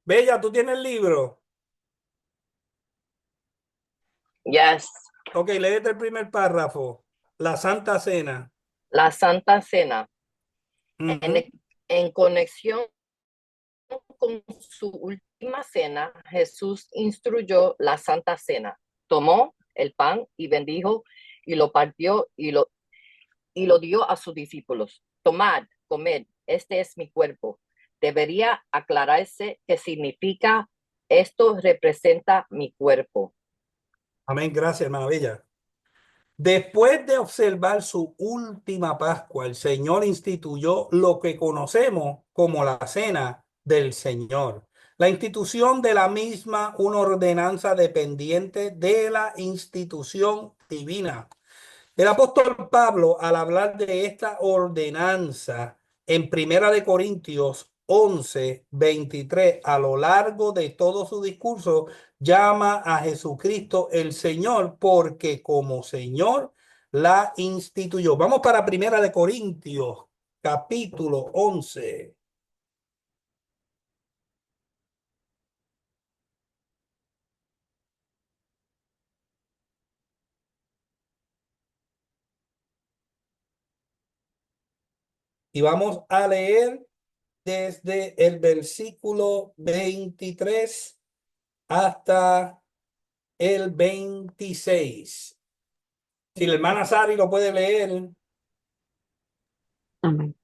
Bella, ¿tú tienes el libro? Yes. Ok, léete el primer párrafo. La Santa Cena. La Santa Cena. En conexión con su última cena, Jesús instruyó la Santa Cena. Tomó el pan y bendijo y lo partió y lo dio a sus discípulos. Tomad, comed, este es mi cuerpo. Debería aclararse qué significa esto representa mi cuerpo. Amén, gracias, hermana Bella. Después de observar su última Pascua, el Señor instituyó lo que conocemos como la Cena del Señor. La institución de la misma, una ordenanza dependiente de la institución divina. El apóstol Pablo, al hablar de esta ordenanza en Primera de Corintios 11:23, a lo largo de todo su discurso, llama a Jesucristo el Señor, porque como Señor la instituyó. Vamos para Primera de Corintios, capítulo 11. Y vamos a leer desde el versículo 23 hasta el 26. Si la hermana Sari lo puede leer. Amén.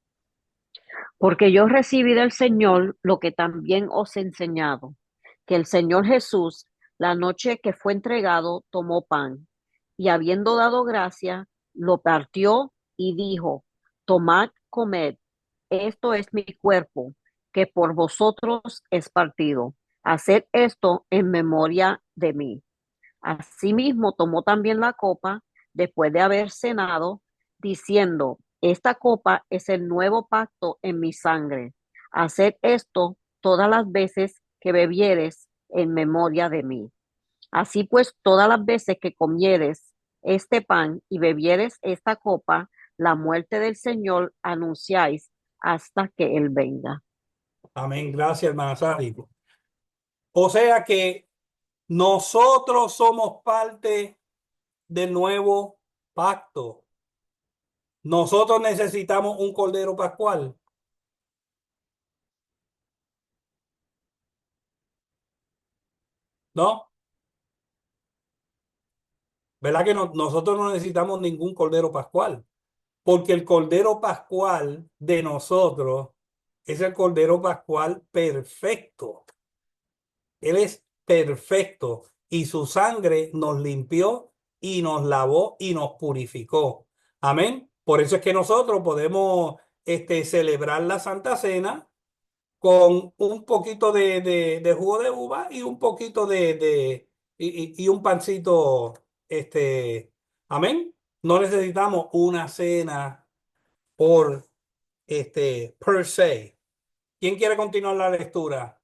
Porque yo recibí del Señor lo que también os he enseñado, que el Señor Jesús, la noche que fue entregado, tomó pan, y habiendo dado gracia, lo partió y dijo: Tomad, comed, esto es mi cuerpo, que por vosotros es partido. Haced esto en memoria de mí. Asimismo, tomó también la copa después de haber cenado, diciendo: Esta copa es el nuevo pacto en mi sangre. Haced esto todas las veces que bebieres en memoria de mí. Así pues, todas las veces que comieres este pan y bebieres esta copa, la muerte del Señor anunciáis hasta que Él venga. Amén. Gracias, hermana Sari. O sea que nosotros somos parte del nuevo pacto. Nosotros necesitamos un cordero pascual, ¿no? ¿Verdad que nosotros no necesitamos ningún cordero pascual? Porque el cordero pascual de nosotros es el cordero pascual perfecto. Él es perfecto y su sangre nos limpió y nos lavó y nos purificó. Amén. Por eso es que nosotros podemos celebrar la Santa Cena con un poquito de jugo de uva y un poquito y un pancito. Amén. No necesitamos una cena por per se. ¿Quién quiere continuar la lectura?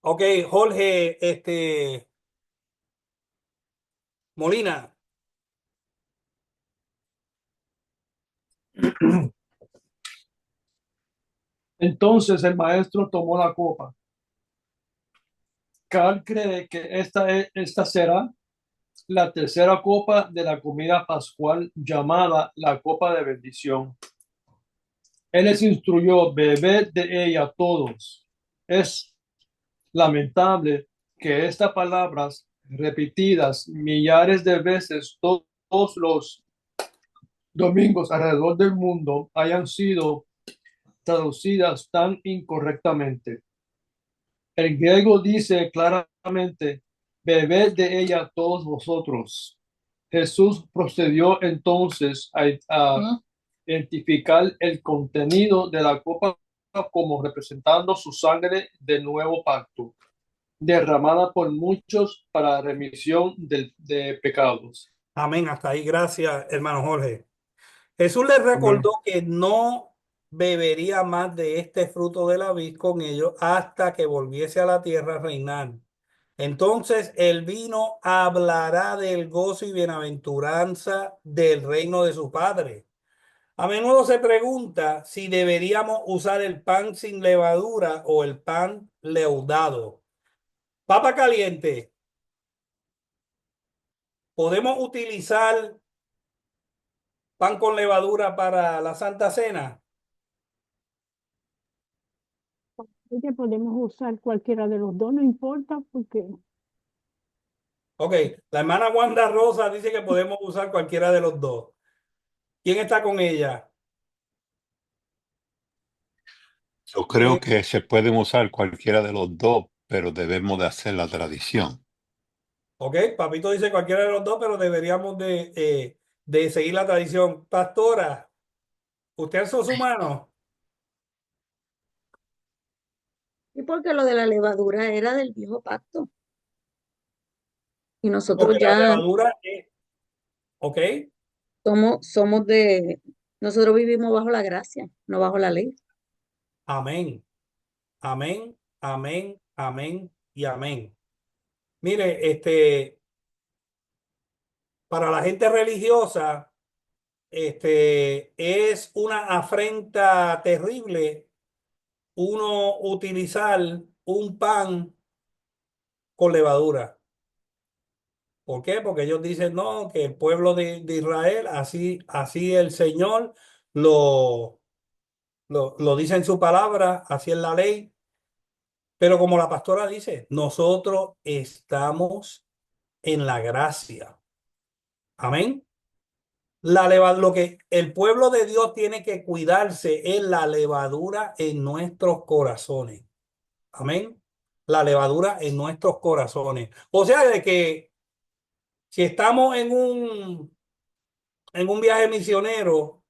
Ok, Jorge, Molina. Entonces el maestro tomó la copa. Carl cree que esta será la tercera copa de la comida pascual llamada la copa de bendición. Él les instruyó: beber de ella todos. Es lamentable que estas palabras, repetidas millares de veces todos los domingos alrededor del mundo, hayan sido traducidas tan incorrectamente. El griego dice claramente: bebed de ella todos vosotros. Jesús procedió entonces a identificar el contenido de la copa como representando su sangre del nuevo pacto, derramada por muchos para remisión de pecados. Amén. Hasta ahí. Gracias, hermano Jorge. Jesús les recordó que no bebería más de este fruto de la vid con ellos hasta que volviese a la tierra a reinar. Entonces el vino hablará del gozo y bienaventuranza del reino de su Padre. A menudo se pregunta si deberíamos usar el pan sin levadura o el pan leudado. Papa caliente, ¿podemos utilizar pan con levadura para la Santa Cena? Que podemos usar cualquiera de los dos, no importa, porque Ok, la hermana Wanda Rosa dice que podemos usar cualquiera de los dos. ¿Quién está con ella? Yo creo que se pueden usar cualquiera de los dos, pero debemos de hacer la tradición. Ok, Papito dice cualquiera de los dos, pero deberíamos de seguir la tradición. Pastora, ¿usted alzó su mano? Y porque lo de la levadura era del viejo pacto. Y nosotros Porque la ya levadura ok, nosotros vivimos bajo la gracia, no bajo la ley. amén, amén, amén, amén y amén. Mire, para la gente religiosa, es una afrenta terrible uno utilizar un pan con levadura. ¿Por qué? Porque ellos dicen, no, que el pueblo de Israel, así el Señor lo, lo dice en su palabra, así es la ley. Pero como la pastora dice, nosotros estamos en la gracia. Amén. Lo que el pueblo de Dios tiene que cuidarse es la levadura en nuestros corazones. Amén. La levadura en nuestros corazones. O sea, de que si estamos en un viaje misionero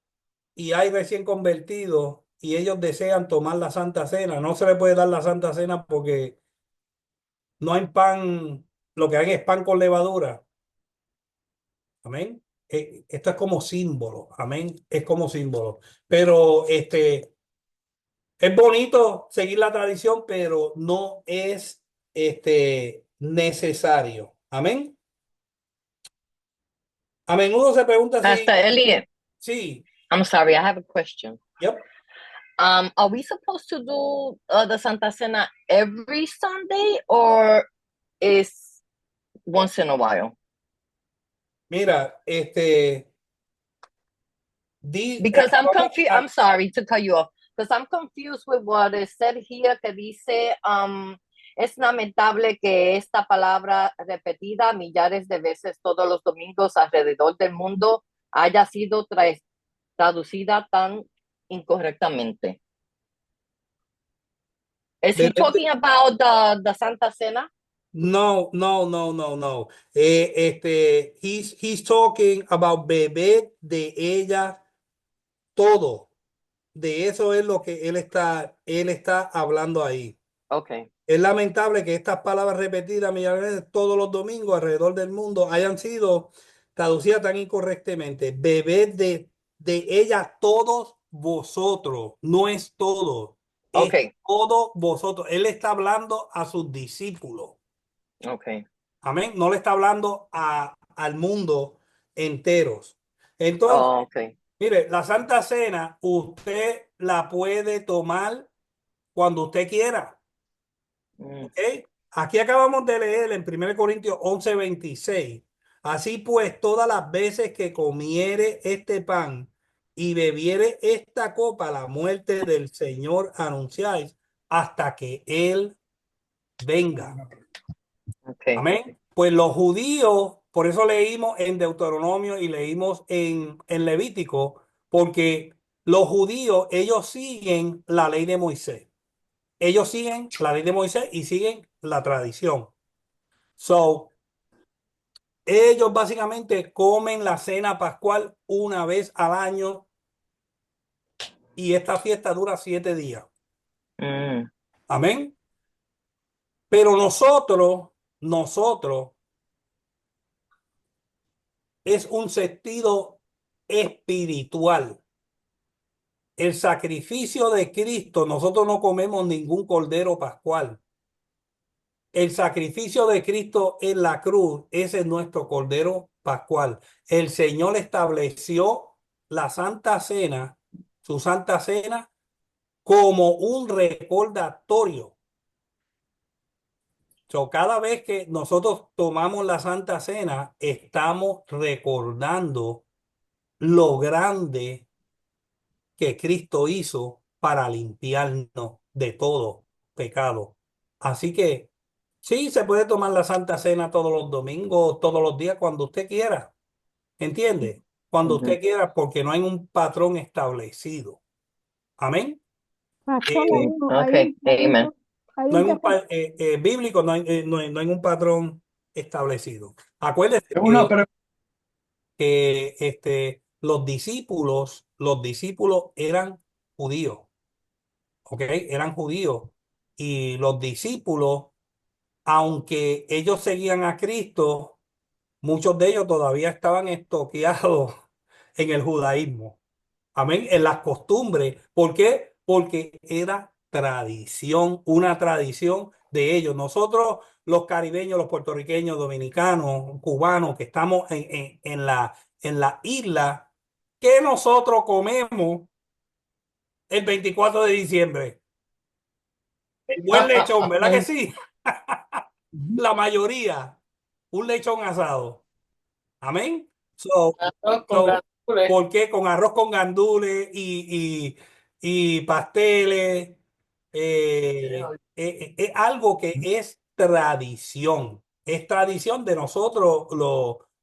y hay recién convertidos y ellos desean tomar la Santa Cena, no se le puede dar la Santa Cena porque no hay pan, lo que hay es pan con levadura. Amén. Esto es como símbolo, amén, es como símbolo. Pero es bonito seguir la tradición, pero no es necesario. Amén. A menudo se pregunta si, Pastor Elliot, sí, I'm sorry, I have a question. yep. Are we supposed to do the Santa Cena every Sunday or is once in a while? Mira, Because I'm vamos confused. I'm sorry to cut you off. Because I'm confused with what is said here que dice, es lamentable que esta palabra repetida millares de veces todos los domingos alrededor del mundo haya sido traducida tan incorrectamente. Is he talking about the Santa Cena? No. He's talking about beber de ella todo. De eso es lo que él está hablando ahí. Okay. Es lamentable que estas palabras repetidas millones de veces todos los domingos alrededor del mundo hayan sido traducidas tan incorrectamente. Bebed de ella todos vosotros. No es todo. Es Okay. todos vosotros. Él está hablando a sus discípulos. Okay. Amén. No le está hablando al mundo enteros. Entonces, okay. mire, la Santa Cena usted la puede tomar cuando usted quiera. ¿Okay? Aquí acabamos de leer en 1 Corintios 11:26. Así pues, todas las veces que comiere este pan y bebiere esta copa, la muerte del Señor anunciáis hasta que Él venga. Okay. Amén. Pues los judíos, por eso leímos en Deuteronomio y leímos en Levítico, porque los judíos, ellos siguen la ley de Moisés. Ellos siguen la ley de Moisés y siguen la tradición. So, ellos básicamente comen la cena pascual una vez al año y esta fiesta dura 7 días. Amén. Pero nosotros es un sentido espiritual. El sacrificio de Cristo, nosotros no comemos ningún cordero pascual. El sacrificio de Cristo en la cruz, ese es nuestro cordero pascual. El Señor estableció la Santa Cena, su Santa Cena, como un recordatorio. So, cada vez que nosotros tomamos la Santa Cena, estamos recordando lo grande que Cristo hizo para limpiarnos de todo pecado. Así que sí, se puede tomar la Santa Cena todos los domingos, todos los días, cuando usted quiera. ¿Entiende? Cuando usted quiera, porque no hay un patrón establecido. Amén. Pastor, Okay. Amen. No hay un bíblico, no hay un patrón establecido. Acuérdese que los discípulos eran judíos. ¿Ok? Eran judíos. Y los discípulos, aunque ellos seguían a Cristo, muchos de ellos todavía estaban estoqueados en el judaísmo. Amén. En las costumbres. ¿Por qué? Porque era tradición, una tradición de ellos. Nosotros, los caribeños, los puertorriqueños, dominicanos, cubanos, que estamos en la isla, ¿qué nosotros comemos el 24 de diciembre? El buen lechón, ¿verdad que sí? La mayoría. un lechón asado. Amén. So, Arroz con so, gandules. ¿por qué? Con arroz con gandules y pasteles. Es algo que es tradición. Es tradición de nosotros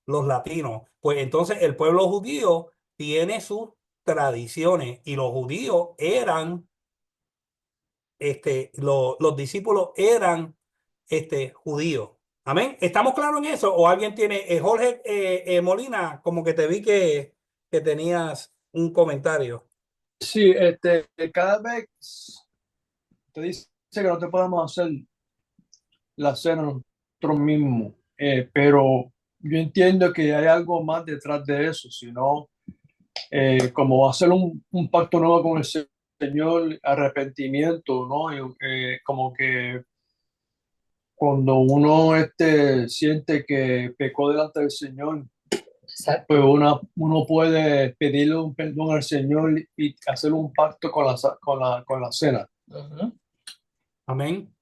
los latinos. Pues entonces el pueblo judío tiene sus tradiciones y los judíos eran, los discípulos eran judíos. Amén. ¿Estamos claros en eso? ¿O alguien tiene, Jorge Molina, como que te vi que tenías un comentario? Sí, cada vez te dice que no te podemos hacer la cena nosotros mismos, pero yo entiendo que hay algo más detrás de eso, sino como va a ser un pacto nuevo con el Señor, arrepentimiento, ¿no? Como que cuando uno siente que pecó delante del Señor, Exacto. pues uno puede pedirle un perdón al Señor y hacer un pacto con la cena. Ujú. Amén.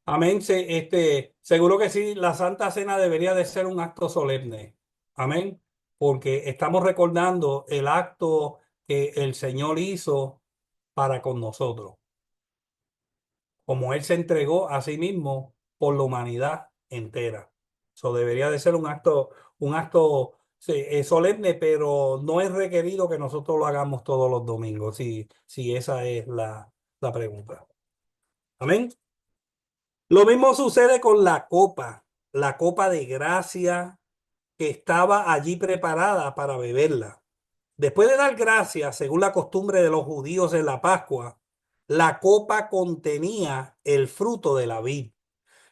Amén. Seguro que sí, la Santa Cena debería de ser un acto solemne. Amén. Porque estamos recordando el acto que el Señor hizo para con nosotros, como Él se entregó a sí mismo por la humanidad entera. Eso debería de ser un acto sí, solemne, pero no es requerido que nosotros lo hagamos todos los domingos, si esa es la pregunta. Amén. Lo mismo sucede con la copa de gracia que estaba allí preparada para beberla. Después de dar gracias, según la costumbre de los judíos en la Pascua, la copa contenía el fruto de la vid,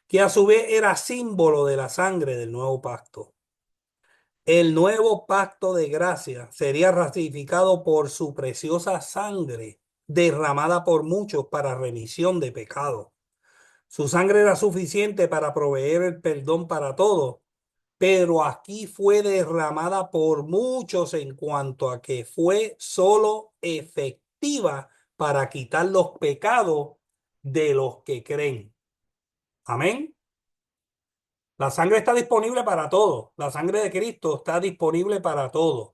que a su vez era símbolo de la sangre del nuevo pacto. El nuevo pacto de gracia sería ratificado por su preciosa sangre, derramada por muchos para remisión de pecados. Su sangre era suficiente para proveer el perdón para todos, pero aquí fue derramada por muchos en cuanto a que fue solo efectiva para quitar los pecados de los que creen. Amén. La sangre está disponible para todos. La sangre de Cristo está disponible para todos,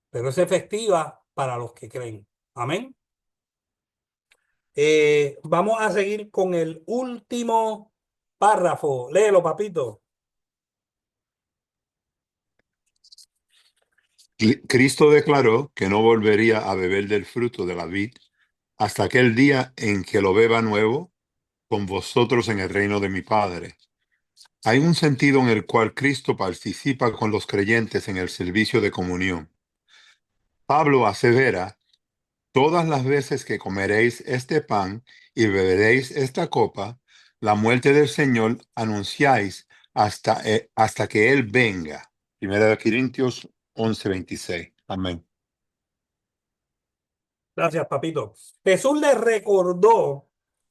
pero es efectiva para los que creen. Amén. Vamos a seguir con el último párrafo. Léelo, papito. Cristo declaró que no volvería a beber del fruto de la vid hasta aquel día en que lo beba nuevo con vosotros en el reino de mi Padre. Hay un sentido en el cual Cristo participa con los creyentes en el servicio de comunión. Pablo asevera: todas las veces que comeréis este pan y beberéis esta copa, la muerte del Señor anunciáis hasta que Él venga. 1 Corintios 11:26. Amén. Gracias, papito. Jesús les recordó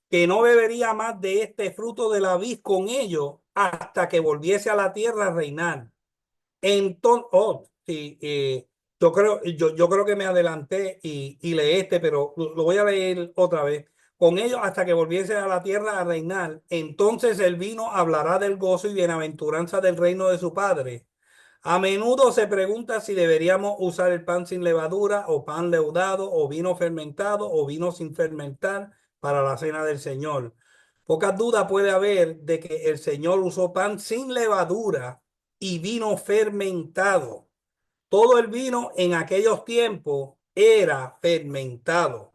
que no bebería más de este fruto de la vid con ellos hasta que volviese a la tierra a reinar. Entonces, sí, yo creo que me adelanté y leí pero lo voy a leer otra vez. Con ellos hasta que volviese a la tierra a reinar. Entonces el vino hablará del gozo y bienaventuranza del reino de su Padre. A menudo se pregunta si deberíamos usar el pan sin levadura o pan leudado o vino fermentado o vino sin fermentar para la cena del Señor. Pocas dudas puede haber de que el Señor usó pan sin levadura y vino fermentado. Todo el vino en aquellos tiempos era fermentado.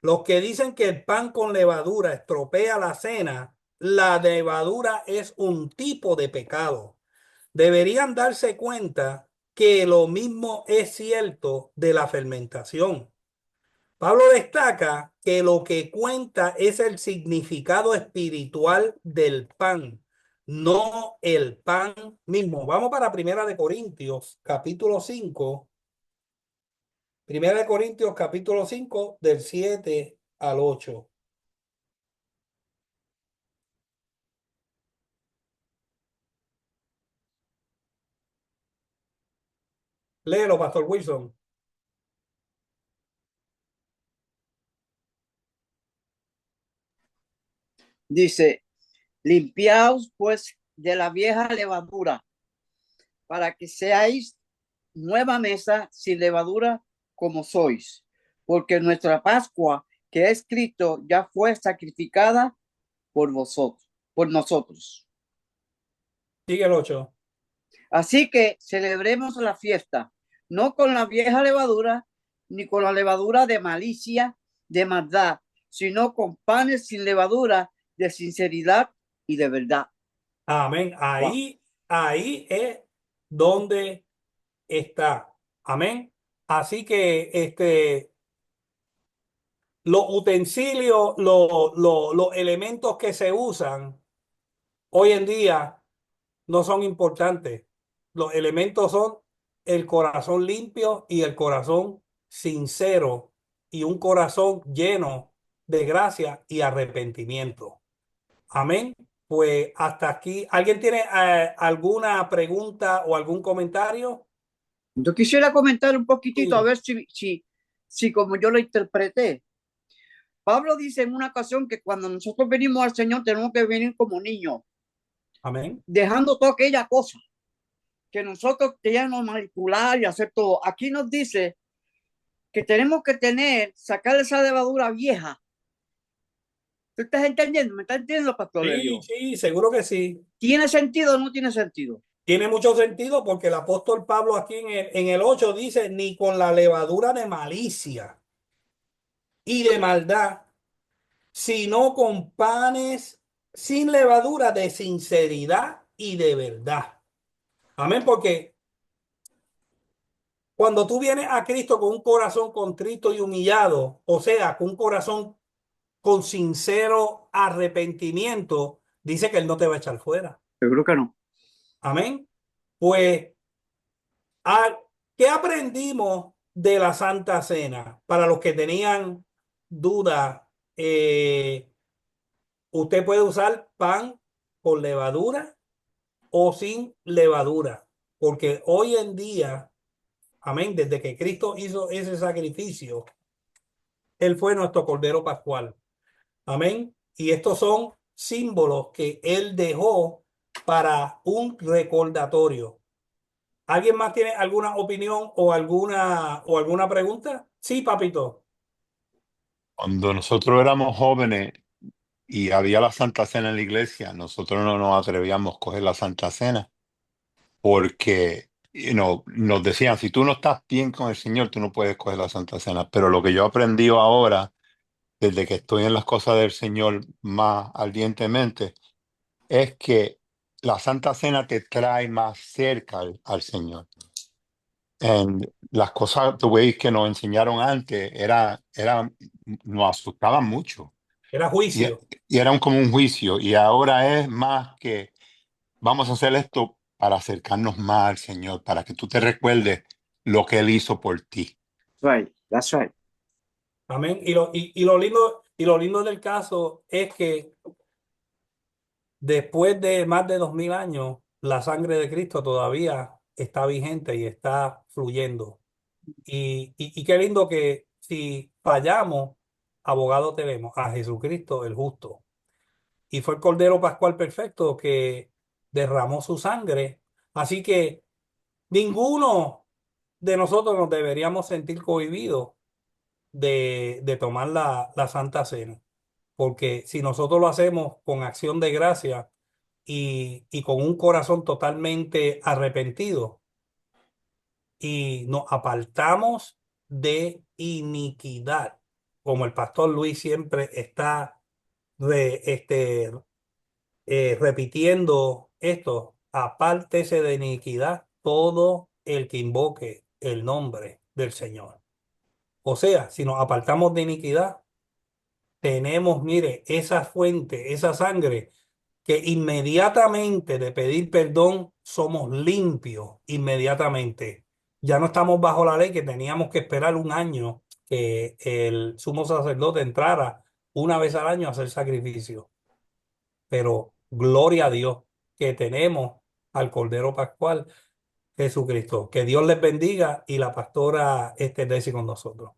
Los que dicen que el pan con levadura estropea la cena, la levadura es un tipo de pecado. Deberían darse cuenta que lo mismo es cierto de la fermentación. Pablo destaca que lo que cuenta es el significado espiritual del pan, no el pan mismo. Vamos para Primera de Corintios, capítulo 5. Primera de Corintios, capítulo 5, del 7 al 8. Léelo, Pastor Wilson. Dice: limpiaos pues de la vieja levadura, para que seáis nueva mesa sin levadura como sois, porque nuestra Pascua, que es Cristo, ya fue sacrificada por vosotros, por nosotros. Sigue el 8. Así que celebremos la fiesta, no con la vieja levadura, ni con la levadura de malicia, de maldad, sino con panes sin levadura, de sinceridad y de verdad. Amén. Wow. Ahí es donde está. Amén. Así que los utensilios, los elementos que se usan hoy en día no son importantes. Los elementos son el corazón limpio y el corazón sincero y un corazón lleno de gracia y arrepentimiento. Amén. Pues hasta aquí. ¿Alguien tiene alguna pregunta o algún comentario? Yo quisiera comentar un poquitito, a Sí. ver si como yo lo interpreté. Pablo dice en una ocasión que cuando nosotros venimos al Señor tenemos que venir como niños, Amén. dejando toda aquella cosa que nosotros queríamos manipular y hacer todo. Aquí nos dice que tenemos que sacar esa levadura vieja. ¿Tú estás entendiendo? ¿Me estás entendiendo, Pastor Sí, Elio? sí, seguro que sí. ¿Tiene sentido o no tiene sentido? Tiene mucho sentido porque el apóstol Pablo aquí en el 8 dice, ni con la levadura de malicia y de maldad, sino con panes sin levadura de sinceridad y de verdad. Amén, porque cuando tú vienes a Cristo con un corazón contrito y humillado, o sea, con un corazón con sincero arrepentimiento, dice que Él no te va a echar fuera. Seguro que no. Amén. Pues, ¿qué aprendimos de la Santa Cena? Para los que tenían duda, usted puede usar pan con levadura o sin levadura, porque hoy en día, amén, desde que Cristo hizo ese sacrificio, Él fue nuestro Cordero Pascual. Amén. Y estos son símbolos que Él dejó para un recordatorio. ¿Alguien más tiene alguna opinión o alguna pregunta? Sí, papito. Cuando nosotros éramos jóvenes y había la Santa Cena en la iglesia, nosotros no nos atrevíamos a coger la Santa Cena porque nos decían, si tú no estás bien con el Señor, tú no puedes coger la Santa Cena. Pero lo que yo he aprendido ahora, desde que estoy en las cosas del Señor más ardientemente, es que la Santa Cena te trae más cerca al Señor. Las cosas, the ways que nos enseñaron antes, nos asustaban mucho. Era Y, juicio. y era como un juicio. Y ahora es más que vamos a hacer esto para acercarnos más al Señor, para que tú te recuerdes lo que Él hizo por ti. Right, that's right. Amén. Y lo lindo del caso es que después de más de 2000 años, la sangre de Cristo todavía está vigente y está fluyendo. Y qué lindo que si fallamos, abogado tenemos a Jesucristo el justo. Y fue el Cordero Pascual perfecto que derramó su sangre. Así que ninguno de nosotros nos deberíamos sentir cohibidos de tomar la Santa Cena. Porque si nosotros lo hacemos con acción de gracia y con un corazón totalmente arrepentido y nos apartamos de iniquidad, como el pastor Luis siempre está repitiendo esto, apártese de iniquidad todo el que invoque el nombre del Señor. O sea, si nos apartamos de iniquidad, tenemos, mire, esa fuente, esa sangre, que inmediatamente de pedir perdón somos limpios, inmediatamente. Ya no estamos bajo la ley que teníamos que esperar un año que el sumo sacerdote entrara una vez al año a hacer sacrificio. Pero gloria a Dios que tenemos al Cordero Pascual, Jesucristo. Que Dios les bendiga y la pastora Desi con nosotros.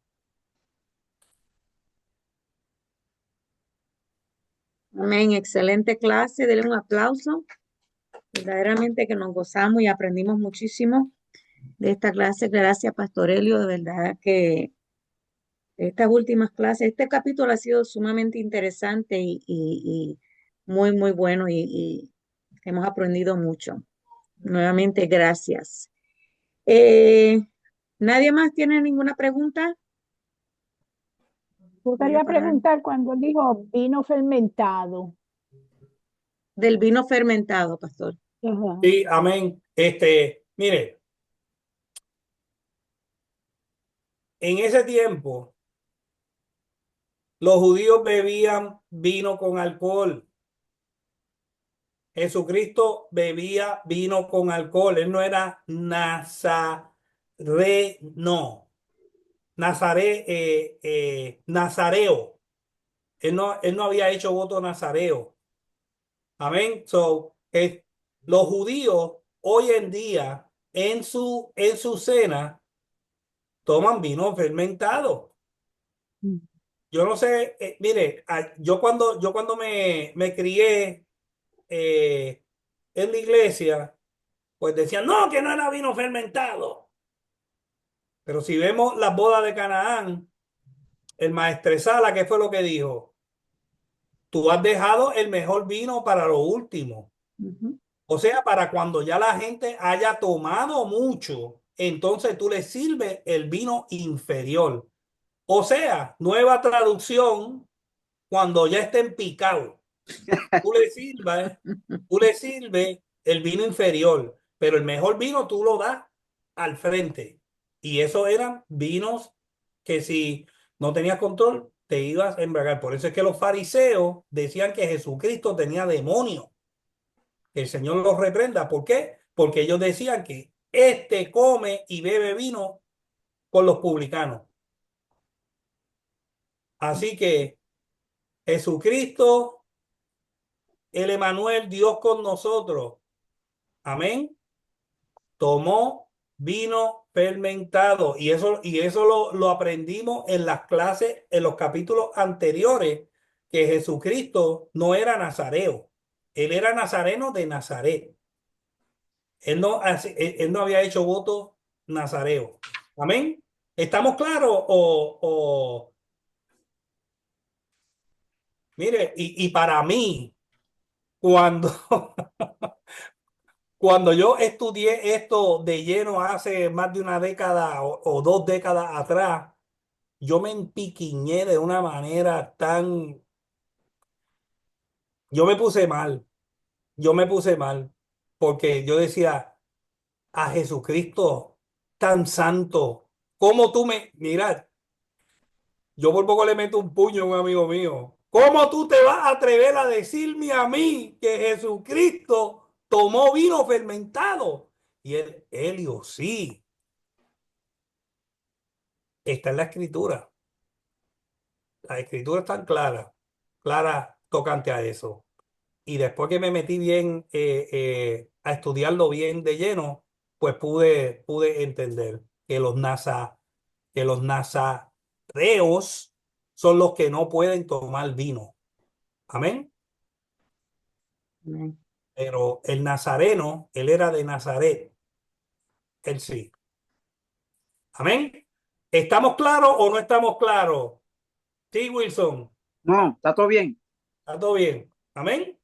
Amén. Excelente clase. Denle un aplauso. Verdaderamente que nos gozamos y aprendimos muchísimo de esta clase. Gracias, Pastor Elio, de verdad que estas últimas clases, este capítulo ha sido sumamente interesante y muy, muy bueno y hemos aprendido mucho. Nuevamente, gracias. ¿Nadie más tiene ninguna pregunta? Yo quería preguntar cuando él dijo vino fermentado. Del vino fermentado, pastor. Ajá. Sí, amén. Mire, en ese tiempo los judíos bebían vino con alcohol. Jesucristo bebía vino con alcohol. Él no era nazareno. Nazareo. Él no había hecho voto nazareo. Amén. Los judíos hoy en día en su cena toman vino fermentado. Yo no sé, mire, yo cuando me crié en la iglesia, pues decían, no, que no era vino fermentado. Pero si vemos las bodas de Canaán, el maestresala, ¿qué fue lo que dijo? Tú has dejado el mejor vino para lo último. O sea, para cuando ya la gente haya tomado mucho, entonces tú le sirves el vino inferior. O sea, nueva traducción, cuando ya estén picados, tú le sirves el vino inferior, pero el mejor vino tú lo das al frente. Y esos eran vinos que si no tenías control, te ibas a embriagar. Por eso es que los fariseos decían que Jesucristo tenía demonios. Que el Señor los reprenda. ¿Por qué? Porque ellos decían que este come y bebe vino con los publicanos. Así que Jesucristo, el Emanuel, Dios con nosotros, amén, tomó vino fermentado. Y eso lo aprendimos en las clases, en los capítulos anteriores, que Jesucristo no era nazareo. Él era nazareno de Nazaret. Él no había hecho voto nazareo. Amén. ¿Estamos claros? Mire, y para mí, cuando, cuando yo estudié esto de lleno hace más de una década o 2 décadas atrás, yo me empiquiñé de una manera tan... Yo me puse mal, porque yo decía, a Jesucristo tan santo, ¿cómo tú me... Mira, yo por poco le meto un puño a un amigo mío. ¿Cómo tú te vas a atrever a decirme a mí que Jesucristo tomó vino fermentado? Y él, Helio, sí, está en la escritura. La escritura está clara tocante a eso. Y después que me metí bien a estudiarlo bien de lleno, pues pude entender que los nazareos son los que no pueden tomar vino. Amén. Pero el nazareno, él era de Nazaret. Él sí. Amén. ¿Estamos claros o no estamos claros? Sí, Wilson. No, está todo bien. Está todo bien. Amén.